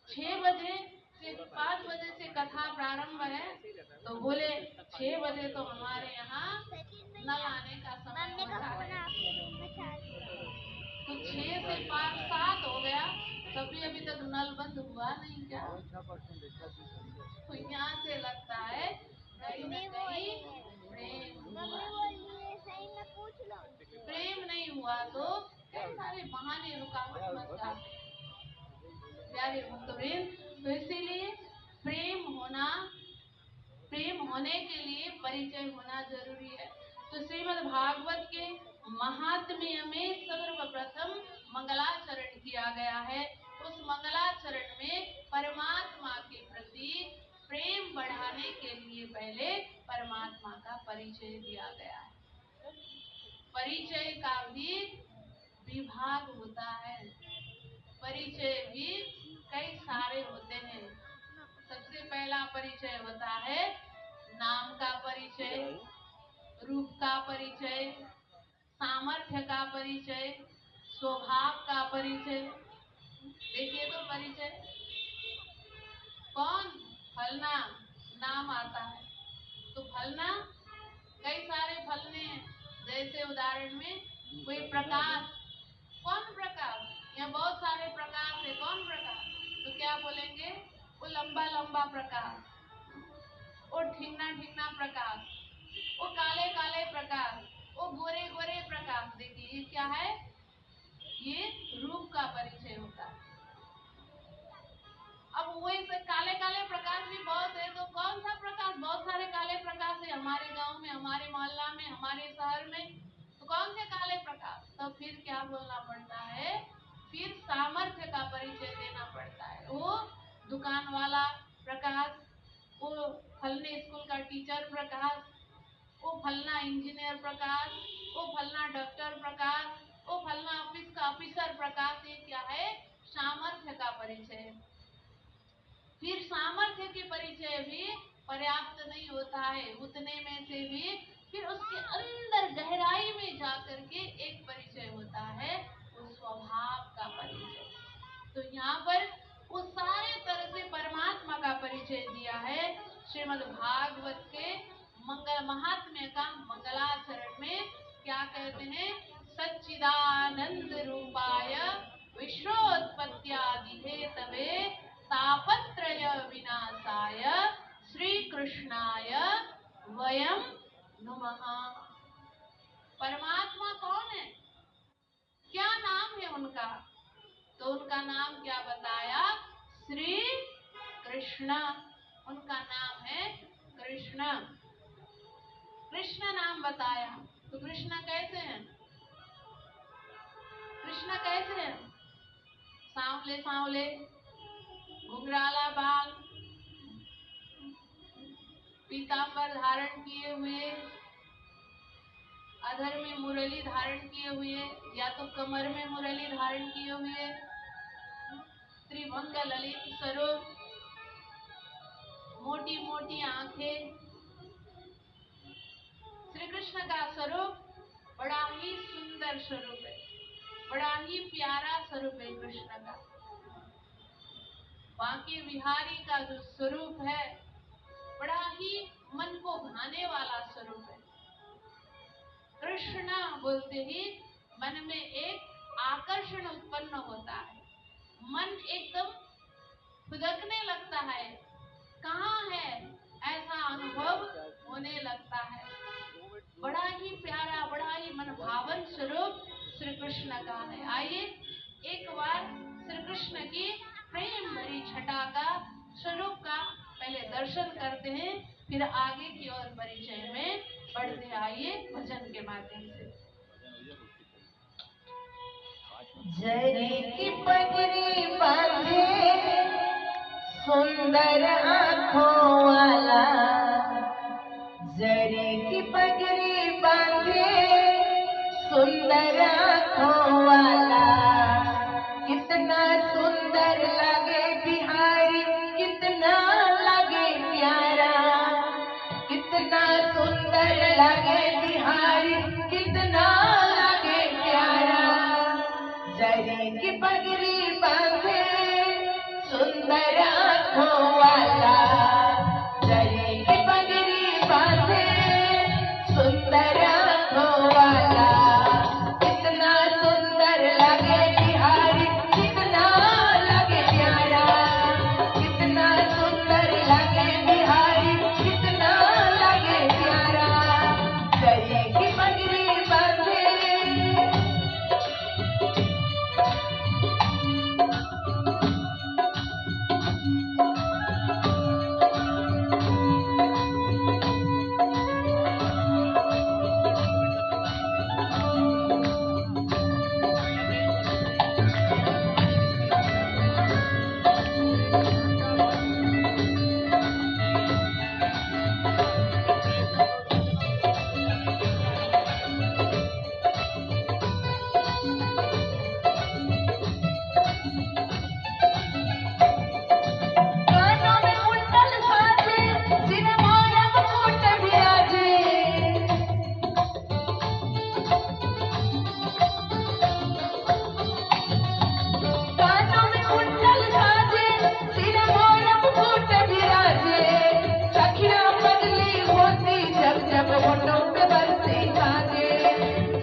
6 बजे से 5 बजे से कथा प्रारंभ है तो बोले 6 बजे तो हमारे यहाँ नल आने का समय होता है। तो 6 से 5 7 हो गया, तभी अभी तक नल बंद हुआ नहीं क्या? तो यहाँ से लगता है कहीं न कहीं प्रेम नहीं हुआ तो कई सारे बहाने रुकावट बन जाते हैं। प्यारे भक्तवृंद, तो इसीलिए प्रेम होने के लिए परिचय होना जरूरी है। तो श्रीमद् भागवत के महात्म्य में सर्वप्रथम मंगलाचरण किया गया है। उस मंगलाचरण में परमात्मा के प्रति प्रेम बढ़ाने के लिए पहले परमात्मा का परिचय दिया गया है। परिचय का भी विभाग होता है, परिचय भी कई सारे होते हैं। सबसे पहला परिचय होता है नाम का परिचय, रूप का परिचय, सामर्थ्य का परिचय, स्वभाव का परिचय। देखिए तो परिचय कौन, फलना नाम आता है तो फलना कई सारे फलने हैं। जैसे उदाहरण में कोई प्रकाश, कौन प्रकाश, यहाँ बहुत सारे प्रकाश है, कौन प्रकाश, तो क्या बोलेंगे? वो लंबा लंबा प्रकाश, वो ठीकना ठीकना प्रकाश, वो काले काले प्रकाश, वो गोरे गोरे प्रकाश। देखिए ये क्या है? ये रूप का परिचय होता है। अब वही से काले काले प्रकाश भी बहुत है, तो कौन सा प्रकाश? बहुत सारे काले प्रकाश है हमारे गांव में, हमारे मोहल्ला में, हमारे शहर में, तो कौन से काले प्रकाश? तो फिर क्या बोलना पड़ता है? फिर सामर्थ्य का परिचय देना पड़ता है। वो दुकान वाला प्रकाश, वो फलने स्कूल का टीचर प्रकाश, वो फलना इंजीनियर प्रकाश, वो फलना डॉक्टर प्रकाश, वो फलना ऑफिस का ऑफिसर प्रकाश। ये क्या है? सामर्थ्य का परिचय। फिर सामर्थ्य के परिचय भी पर्याप्त नहीं होता है, उतने में से भी फिर उसके अंदर गहराई में जाकर के एक परिचय होता है, वो स्वभाव का परिचय। तो यहाँ पर वो सारे तरह से परमात्मा का परिचय दिया है। श्रीमद् भागवत के मंगल महात्म्य का मंगलाचरण में क्या कहते हैं? सच्चिदानंद रूपाय विश्वोत्पत्त्यादि हेतवे तापत्रय विनाशाय श्री कृष्णाय वयम नुमः। परमात्मा कौन है? क्या नाम है उनका? तो उनका नाम क्या बताया? श्री कृष्ण। उनका नाम है कृष्ण। कृष्ण नाम बताया। तो कृष्ण कैसे हैं? कृष्ण कैसे हैं? सांवले सांवले, घुंघराला बाल, पीतांबर धारण किए हुए, अधर में मुरली धारण किए हुए, या तो कमर में मुरली धारण किए हुए, त्रिभंग ललित स्वरूप, मोटी मोटी आंखें। श्री कृष्ण का स्वरूप बड़ा ही सुंदर स्वरूप है, बड़ा ही प्यारा स्वरूप है कृष्ण का। बांके बिहारी का जो स्वरूप है बड़ा ही मन को भाने वाला स्वरूप है। कृष्ण बोलते ही मन में एक आकर्षण उत्पन्न होता है, मन एकदम खुदकने लगता है, कहाँ है, ऐसा अनुभव होने लगता है। बड़ा ही प्यारा, बड़ा ही मनभावन स्वरूप श्री कृष्ण का है। आइए एक बार श्री कृष्ण की प्रेम भरी छटा का स्वरूप का पहले दर्शन करते हैं, फिर आगे की ओर परिचय में बढ़ते। आइए भजन के माध्यम से। जरी की पगड़ी बांधे सुंदर आँखों वाला, जरी की पगड़ी बांधे सुंदर आँखों वाला, कितना सुंदर लगे बिहारी, कितना लगे प्यारा, कितना सुंदर लगे बिहारी, कितना लगे की पगड़ी बांधे सुंदर आँखों वाला, दही की पगड़ी बांधे सुंदर आँखों वाला, कितना सुंदर लगे बिहारी, कितना लगे प्यारा, कितना सुंदर लगे बिहारी, कितना लगे प्यारा, दही की पगड़ी बांधे। कानों में कुंडल साजे, सिर मोर मुकुट विराजे, कानों में कुंडल साजे, सिर मोर मुकुट विराजे, सखियां पगली होती जब जब होठों पे बरसी काजे,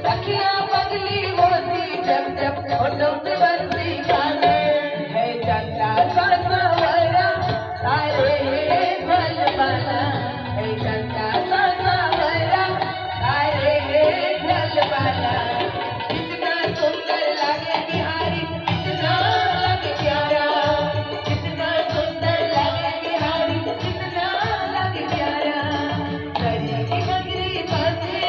सखियां पगली होती जब जब होठों पे बरसी काजे, है चंदा सा सावरा तारे भल बाला, है चंदा सा सावरा तारे भल बाला, कितना सुंदर लगे बिहारी, कितना लगे प्यारा, कितना सुंदर लगे बिहारी, कितना लगे प्यारा, दही की पगड़ी बांधे।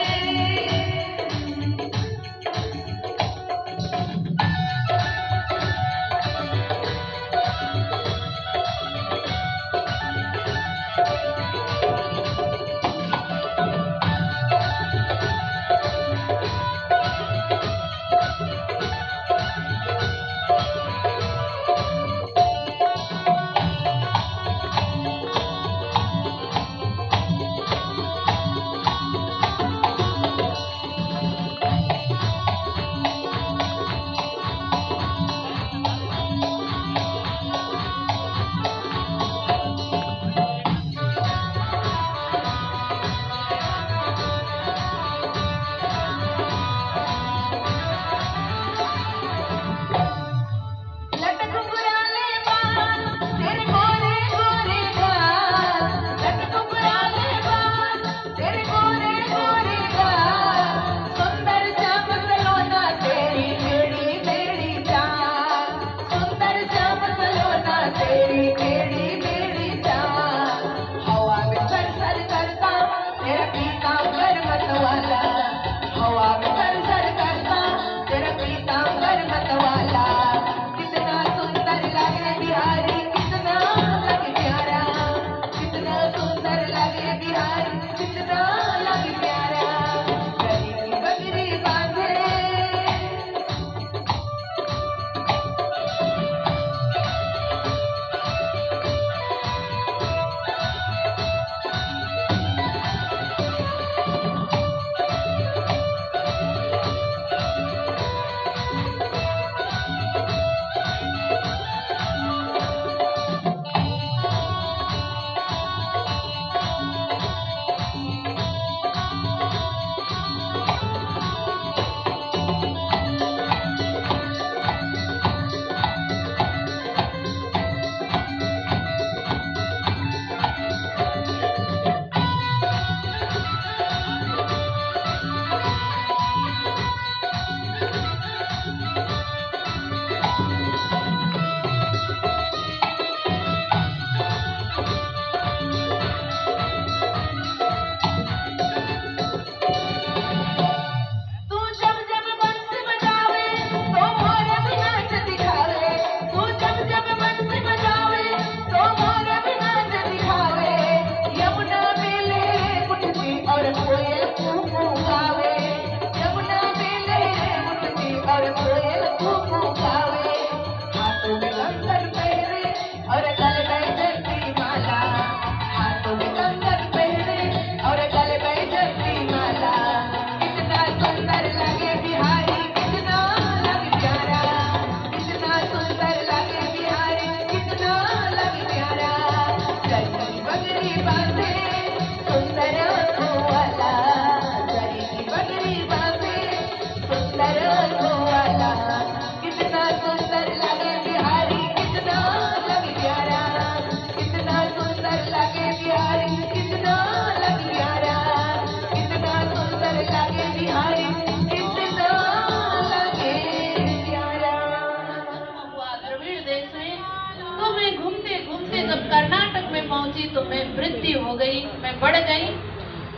वृद्धि हो गई, मैं बढ़ गई।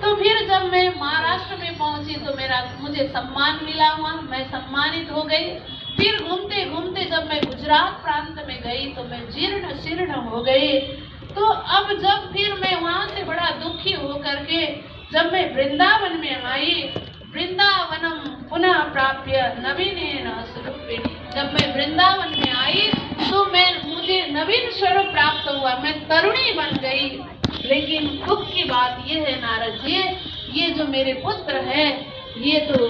तो फिर जब मैं महाराष्ट्र में पहुंची तो मुझे सम्मान मिला, हुआ मैं सम्मानित हो गई। फिर घूमते घूमते जब मैं गुजरात प्रांत में गई तो मैं जीर्ण शीर्ण हो गई। तो अब जब फिर मैं वहां से बड़ा दुखी होकर के जब मैं वृंदावन में आई, वृंदावनम पुनः प्राप्य नवीनेन स्वरूपिणी, जब मैं वृंदावन में आई तो मुझे नवीन स्वरूप प्राप्त हुआ, मैं तरुणी बन गई। लेकिन दुख की बात ये है नारद जी, ये जो मेरे पुत्र है ये तो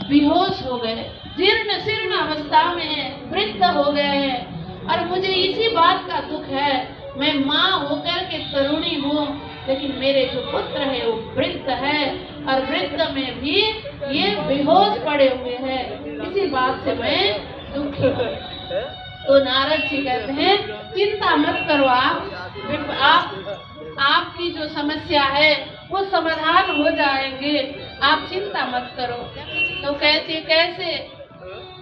बेहोश हो गए, जीर्ण शीर्ण अवस्था में है, वृद्ध हो गए हैं। और मुझे इसी बात का दुख है, मैं माँ होकर के तरुणी हूँ लेकिन मेरे जो पुत्र है वो वृद्ध है और वृद्ध में भी ये बेहोश पड़े हुए हैं, इसी बात से मैं दुखी हूँ। तो नारद जी कहते हैं चिंता मत करो, आपकी जो समस्या है वो समाधान हो जाएंगे, आप चिंता मत करो। तो कहते कैसे,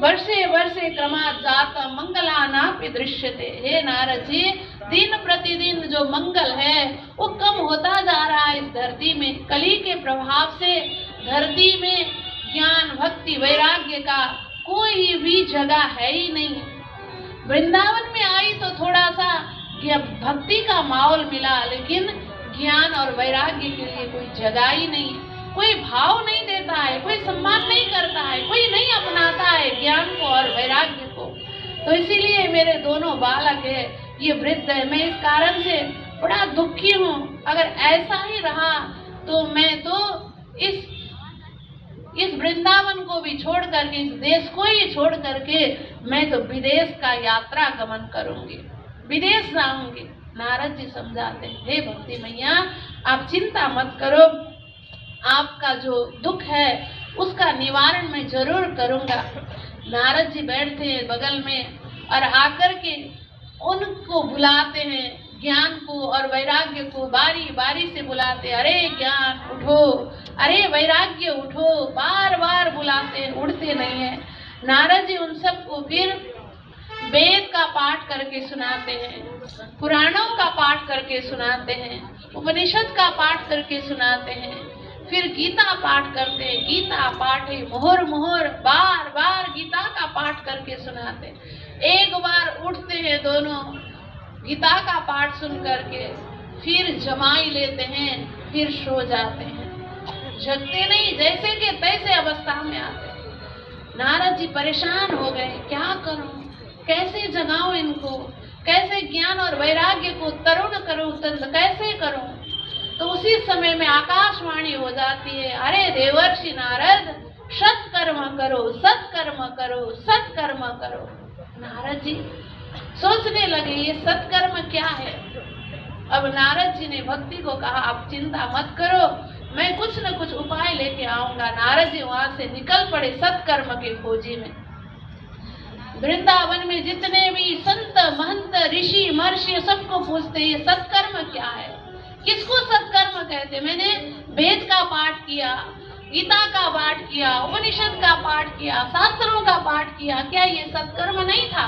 वर्षे वर्षे क्रमात् जाता मंगलानापि दृश्यते। हे नारद जी, दिन प्रतिदिन जो मंगल है वो कम होता जा रहा है इस धरती में। कली के प्रभाव से धरती में ज्ञान भक्ति वैराग्य का कोई भी जगह है ही नहीं। वृंदावन में आई तो थोड़ा सा भक्ति का माहौल मिला, लेकिन ज्ञान और वैराग्य के लिए कोई जगह ही नहीं, कोई भाव नहीं देता है, कोई सम्मान नहीं करता है, कोई नहीं अपनाता है ज्ञान को और वैराग्य को। तो इसीलिए मेरे दोनों बालक है ये वृद्ध है, मैं इस कारण से बड़ा दुखी हूँ। अगर ऐसा ही रहा तो मैं तो इस वृंदावन को भी छोड़ करके, इस देश को ही छोड़ करके मैं तो विदेश का यात्रा गमन करूंगी, विदेश जाऊंगी। नारद जी समझाते हैं, हे भक्ति मैया आप चिंता मत करो, आपका जो दुख है उसका निवारण मैं जरूर करूंगा। नारद जी बैठते हैं बगल में और आकर के उनको बुलाते हैं, ज्ञान को और वैराग्य को बारी बारी से बुलाते, अरे ज्ञान उठो, अरे वैराग्य उठो, बार बार बुलाते हैं, उठते नहीं है। नारद जी उन सबको फिर वेद का पाठ करके सुनाते हैं, पुराणों का पाठ करके सुनाते हैं, उपनिषद का पाठ करके सुनाते हैं, फिर गीता पाठ करते हैं। गीता पाठ है मोहर मोहर, बार बार गीता का पाठ करके सुनाते हैं। एक बार उठते हैं दोनों गीता का पाठ सुन करके, फिर जमाई लेते हैं, फिर सो जाते हैं, जगते नहीं, जैसे के तैसे अवस्था में आते हैं। नारद जी परेशान हो गए, क्या करूं, कैसे जगाऊं इनको, कैसे ज्ञान और वैराग्य को तरुण करूं, कैसे करूं। तो उसी समय में आकाशवाणी हो जाती है, अरे देवर्षि नारद सत्कर्म करो, सत्कर्म करो, सत्कर्म करो। नारद जी सोचने लगे ये सत्कर्म क्या है। अब नारद जी ने भक्ति को कहा आप चिंता मत करो, मैं कुछ न कुछ उपाय लेके आऊंगा। नारद जी वहां से निकल पड़े सत्कर्म के खोजी में। वृंदावन में जितने भी संत महंत ऋषि महर्षि सबको पूछते ये सत्कर्म क्या है, किसको सत्कर्म कहते। मैंने वेद का पाठ किया, गीता का पाठ किया, उपनिषद का पाठ किया, शास्त्रों का पाठ किया, क्या ये सत्कर्म नहीं था।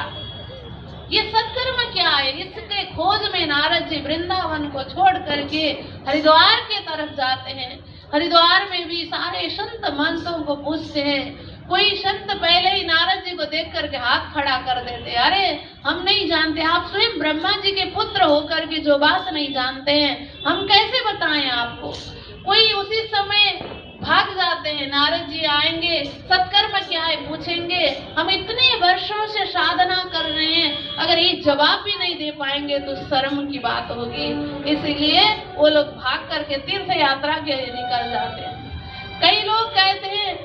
ये सत्कर्म क्या है, इसके खोज में नारद जी वृंदावन को छोड़ करके हरिद्वार के तरफ जाते हैं। हरिद्वार में भी सारे संत महंतों को पूछते हैं। कोई संत पहले ही नारद जी को देख करके हाथ खड़ा कर देते, अरे हम नहीं जानते, आप स्वयं ब्रह्मा जी के पुत्र होकर के जो बात नहीं जानते हैं हम कैसे बताएं आपको। कोई उसी समय भाग जाते हैं, नारद जी आएंगे, सत्कर्म क्या है पूछेंगे, हम इतने वर्षों से साधना कर रहे हैं, अगर ये जवाब भी नहीं दे पाएंगे तो शर्म की बात होगी। इसीलिए वो लोग भाग करके तीर्थ यात्रा के लिए निकल जाते हैं। कई लोग कहते हैं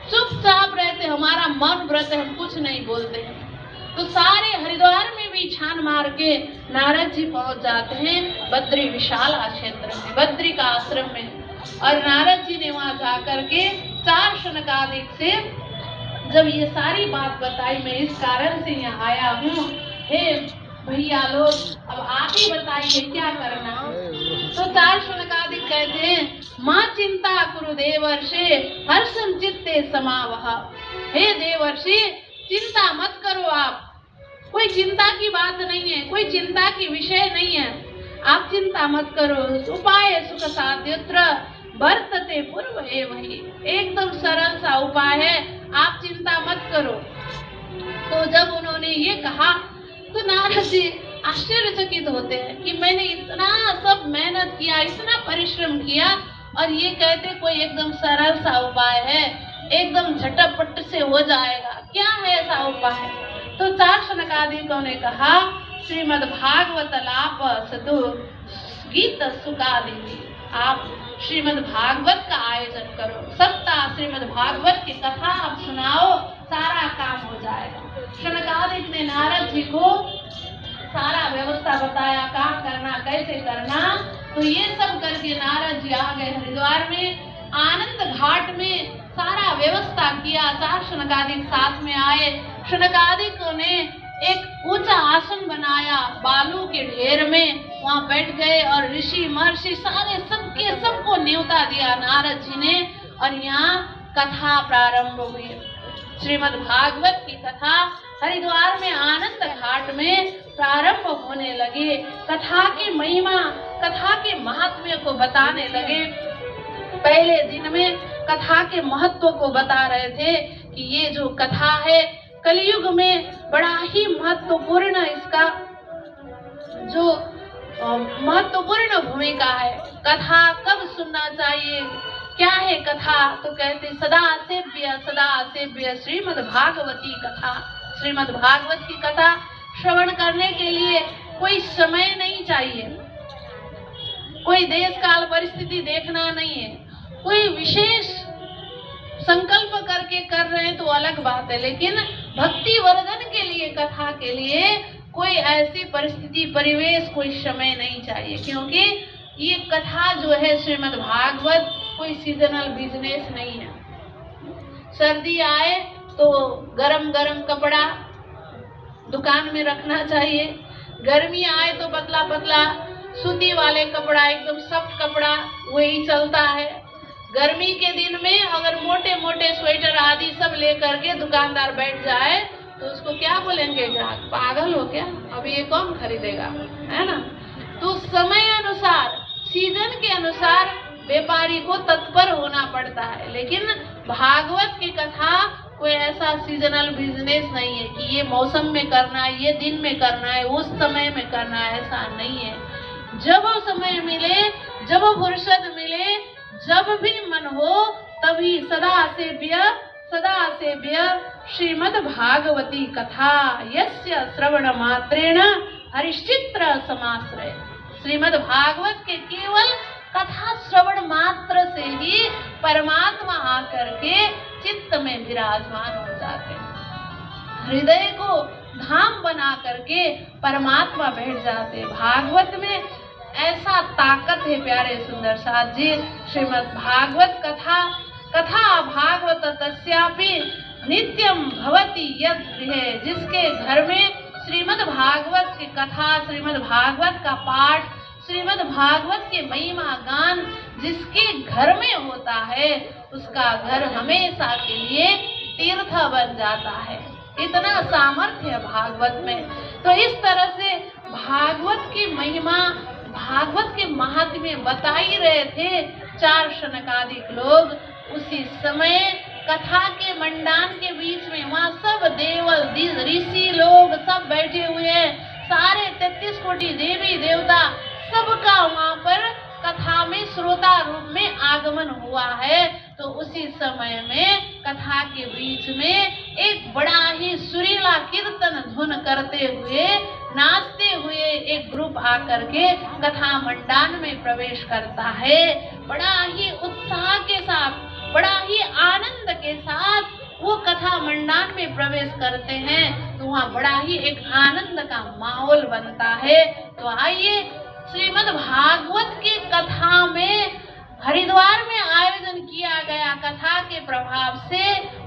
चुपचाप रहते, हमारा मन व्रत है, हम कुछ नहीं बोलते हैं। तो सारे हरिद्वार में भी छान मार के नारद जी पहुंच जाते हैं बद्री विशाला क्षेत्र में, बद्री का आश्रम में। और नारद जी ने वहां जाकर के 4 शनकादिक से जब ये सारी बात बताई, मैं इस कारण से यहाँ आया हूँ, हे भैया लोग अब आप ही बताइए क्या करना। तो 4 शनकादिक कहते हैं माँ चिंता कुरु देवर्षि हर्षं चित्ते समावह। हे देवर्षि चिंता मत करो, आप कोई चिंता की बात नहीं है, कोई चिंता की विषय नहीं है। आप चिंता मत करो, उपाय सुख साध्यत्र वर्तते पूर्व वही, एकदम सरल सा उपाय है, आप चिंता मत करो। तो जब उन्होंने ये कहा तो नारद जी आश्चर्यचकित होते हैं कि मैंने इतना सब मेहनत किया, इतना परिश्रम किया, और ये कहते कोई एकदम सरल सा उपाय है, एकदम झटपट से हो जाएगा, क्या है ऐसा उपाय? तो चार शनकादिकों ने कहा श्रीमद् भागवत लाप सतु गीत सुकादि, आप श्रीमद् भागवत का आयोजन करो, सप्ताह श्रीमद् भागवत की कथा आप सुनाओ, सारा काम हो जाएगा। शनकादिक ने नारद जी को सारा व्यवस्था बताया, काम करना कैसे करना। तो ये सब करके नारद जी आ गए हरिद्वार में, आनंद घाट में सारा व्यवस्था किया। चार शनकादिक साथ में आए, शनकादिकों ने एक ऊंचा आसन बनाया बालू के ढेर में, वहाँ बैठ गए और ऋषि महर्षि सारे सबको न्योता दिया नारद जी ने, और यहाँ कथा प्रारंभ हुई। श्रीमद् भागवत की कथा हरिद्वार में आनंद घाट में प्रारंभ होने लगे। कथा की महिमा, कथा के महात्म्य को बताने लगे। पहले दिन में कथा के महत्व को बता रहे थे कि ये जो कथा है कलयुग में बड़ा ही महत्वपूर्ण, इसका जो महत्वपूर्ण भूमिका है। कथा कब सुनना चाहिए, क्या है कथा? तो कहते सदा सेव्य श्रीमद् भागवती कथा। श्रीमद् भागवत की कथा श्रवण करने के लिए कोई समय नहीं चाहिए, कोई देश काल परिस्थिति देखना नहीं है, कोई विशेष संकल्प करके कर रहे हैं तो अलग बात है, लेकिन भक्ति वर्धन के लिए, कथा के लिए कोई ऐसी परिस्थिति, परिवेश, कोई समय नहीं चाहिए, क्योंकि ये कथा जो है श्रीमद् भागवत कोई सीजनल बिजनेस नहीं है। सर्दी आए तो गरम गरम कपड़ा दुकान में रखना चाहिए, गर्मी आए तो पतला पतला सूती वाले कपड़ा, एकदम सॉफ्ट कपड़ा वही चलता है। गर्मी के दिन में अगर मोटे मोटे स्वेटर आदि सब लेकर के दुकानदार बैठ जाए तो उसको क्या बोलेंगे ग्राहक, पागल हो क्या, अब ये कौन खरीदेगा, है ना? तो समय अनुसार, सीजन के अनुसार व्यापारी को तत्पर होना पड़ता है। लेकिन भागवत की कथा कोई ऐसा सीजनल बिजनेस नहीं है कि ये मौसम में करना है, ये दिन में करना है, उस समय में करना है, ऐसा नहीं है। जब समय मिले, जब फुर्सत मिले, जब भी मन हो तभी सदा सेव्य श्रीमद् भागवती कथा यस्य श्रवण मात्रेण हरिश्चित्र समाश्रय। श्रीमद् भागवत के केवल कथा श्रवण मात्र से ही परमात्मा आकर के चित्त में विराजमान हो जाते हैं, हृदय को धाम बना करके परमात्मा बैठ जाते हैं। भागवत में ऐसा ताकत है प्यारे सुंदर साथ जी। श्रीमद् भागवत कथा भागवत तस्यापि नित्यम भवति यद गृहे, जिसके घर में श्रीमद् भागवत की कथा, श्रीमद् भागवत का पाठ, श्रीमद् भागवत के महिमा गान जिसके घर में होता है, उसका घर हमेशा के लिए तीर्थ बन जाता है। इतना सामर्थ्य है भागवत में। तो इस तरह से भागवत की महिमा, भागवत के महात्म्य बता ही रहे थे चार शनकादिक लोग। उसी समय कथा के मंडान के बीच में वहाँ सब देवल ऋषि लोग सब बैठे हुए हैं, सारे 33 कोटि देवी देवता सबका वहाँ पर कथा में श्रोता रूप में आगमन हुआ है। तो उसी समय में कथा के बीच में एक बड़ा ही सुरीला कीर्तन धुन करते हुए, नाचते हुए एक ग्रुप आकर के कथा मंडान में प्रवेश करता है। बड़ा ही उत्साह के साथ, बड़ा ही आनंद के साथ वो कथा मंडान में प्रवेश करते हैं। तो वहाँ बड़ा ही एक आनंद का माहौल बनता है। तो आइए श्रीमद् भागवत की कथा में हरिद्वार में आयोजन किया गया, कथा के प्रभाव से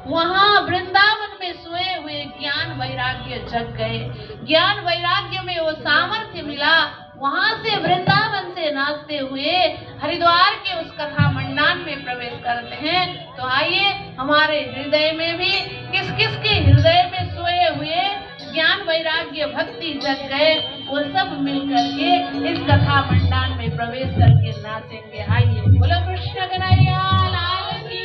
वहाँ वृंदावन में सोए हुए ज्ञान वैराग्य जग गए। ज्ञान वैराग्य में वो सामर्थ्य मिला, वहाँ से वृंदावन से नाचते हुए हरिद्वार के उस कथा मंडान में प्रवेश करते हैं। तो आइए हमारे हृदय में भी किस किस के हृदय में सोए हुए ज्ञान वैराग्य जिनके भक्ति जग गए वो सब मिल करके इस कथा मंडान में प्रवेश करके नाचेंगे। आइए बोलो कृष्ण कन्हैया लाल की।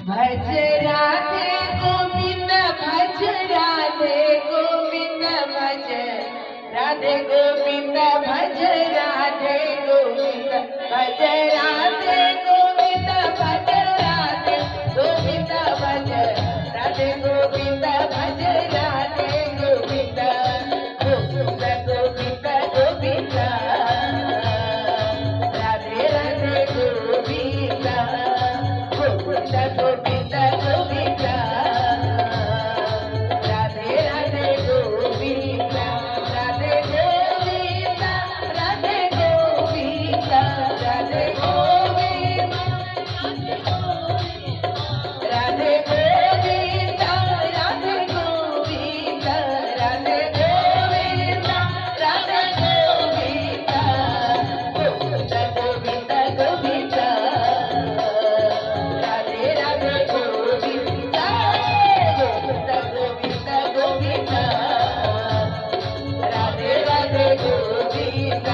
भज राधे गोविंद भज राधे गोविंद भज राधे गोविंद भज राधे गोविंद भज राधे गोविंद भज राधे गोविंद भज राधे गोविंद भज राधे गोविंद गोविंद गोविंद गोविंद राधे राधे गोविंद गोविंद गोविंद गोविंद राधे राधे गोविंद राधे गोविंद राधे गोविंद राधे गोविंद राधे गोविंद राधे गोविंद राधे गोविंद राधे गोविंद गोविंद गोविंद गोविंद राधे राधे गोविंद गोविंद गोविंद गोविंद राधे राधे गोविंद।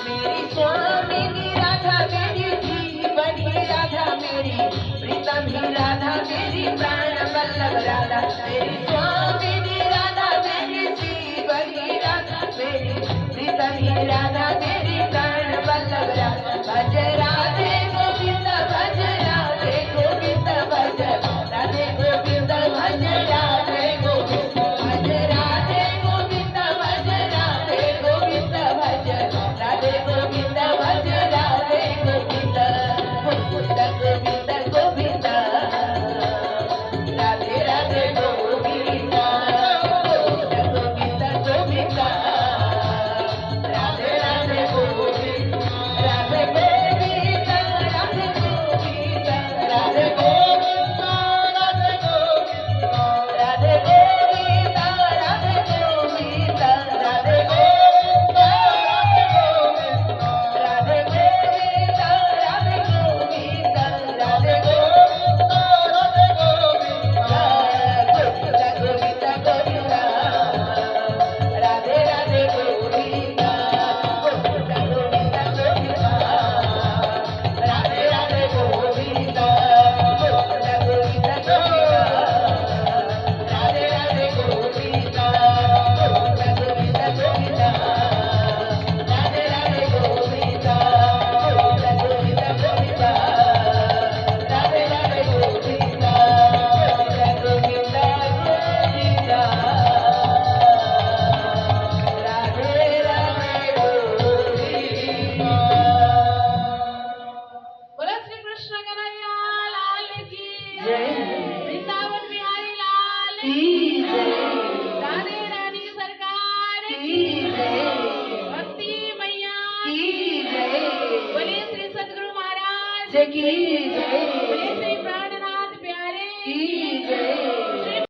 मेरी स्वामिनी राधा मेरी जीवनी राधा मेरी प्रीतम ही राधा मेरी प्राण वल्लभ राधा मेरी स्वामिनी राधा मेरी जीवनी राधा मेरी प्रीतम ही राधा मेरी प्राण वल्लभ राधा भज राधे गोविंद भज राधे गोविंद भज राधे गोविंद भज राधे गोविंद भज राधे गोविंद भज राधे गोविंद भज राधे गोविंद भज राधे गोविंद गोविंद गोविंद गोविंद राधे राधे गोविंद गोविंद गोविंद गोविंद राधे राधे गोविंद राधे गोविंद राधे गोविंद राधे गोविंद राधे गोविंद राधे गोविंद राधे गोविंद राधे गोविंद राधे गोविंद राधे गोविंद गोविंद गोविंद राधे राधे गोविंद गोविंद गोविंद गोविंद राधे राधे गोविंद गोविंद गोविंद गोविंद राधे राधे गोविंद गोविंद गोविंद गोविंद राधे राधे गोविंद गोविंद गोविंद गोविंद राधे राधे गोविंद गोविंद गोविंद गोविंद राधे राधे गोविंद। बोलो श्री कृष्ण कन्हैया लाल की जय। वृंदावन बिहारी लाल की जय। राधे रानी सरकार की जय। भक्ति मैया की जय। बोले श्री सद्गुरु महाराज की जय। बोले श्री प्राणनाथ प्यारे की जय।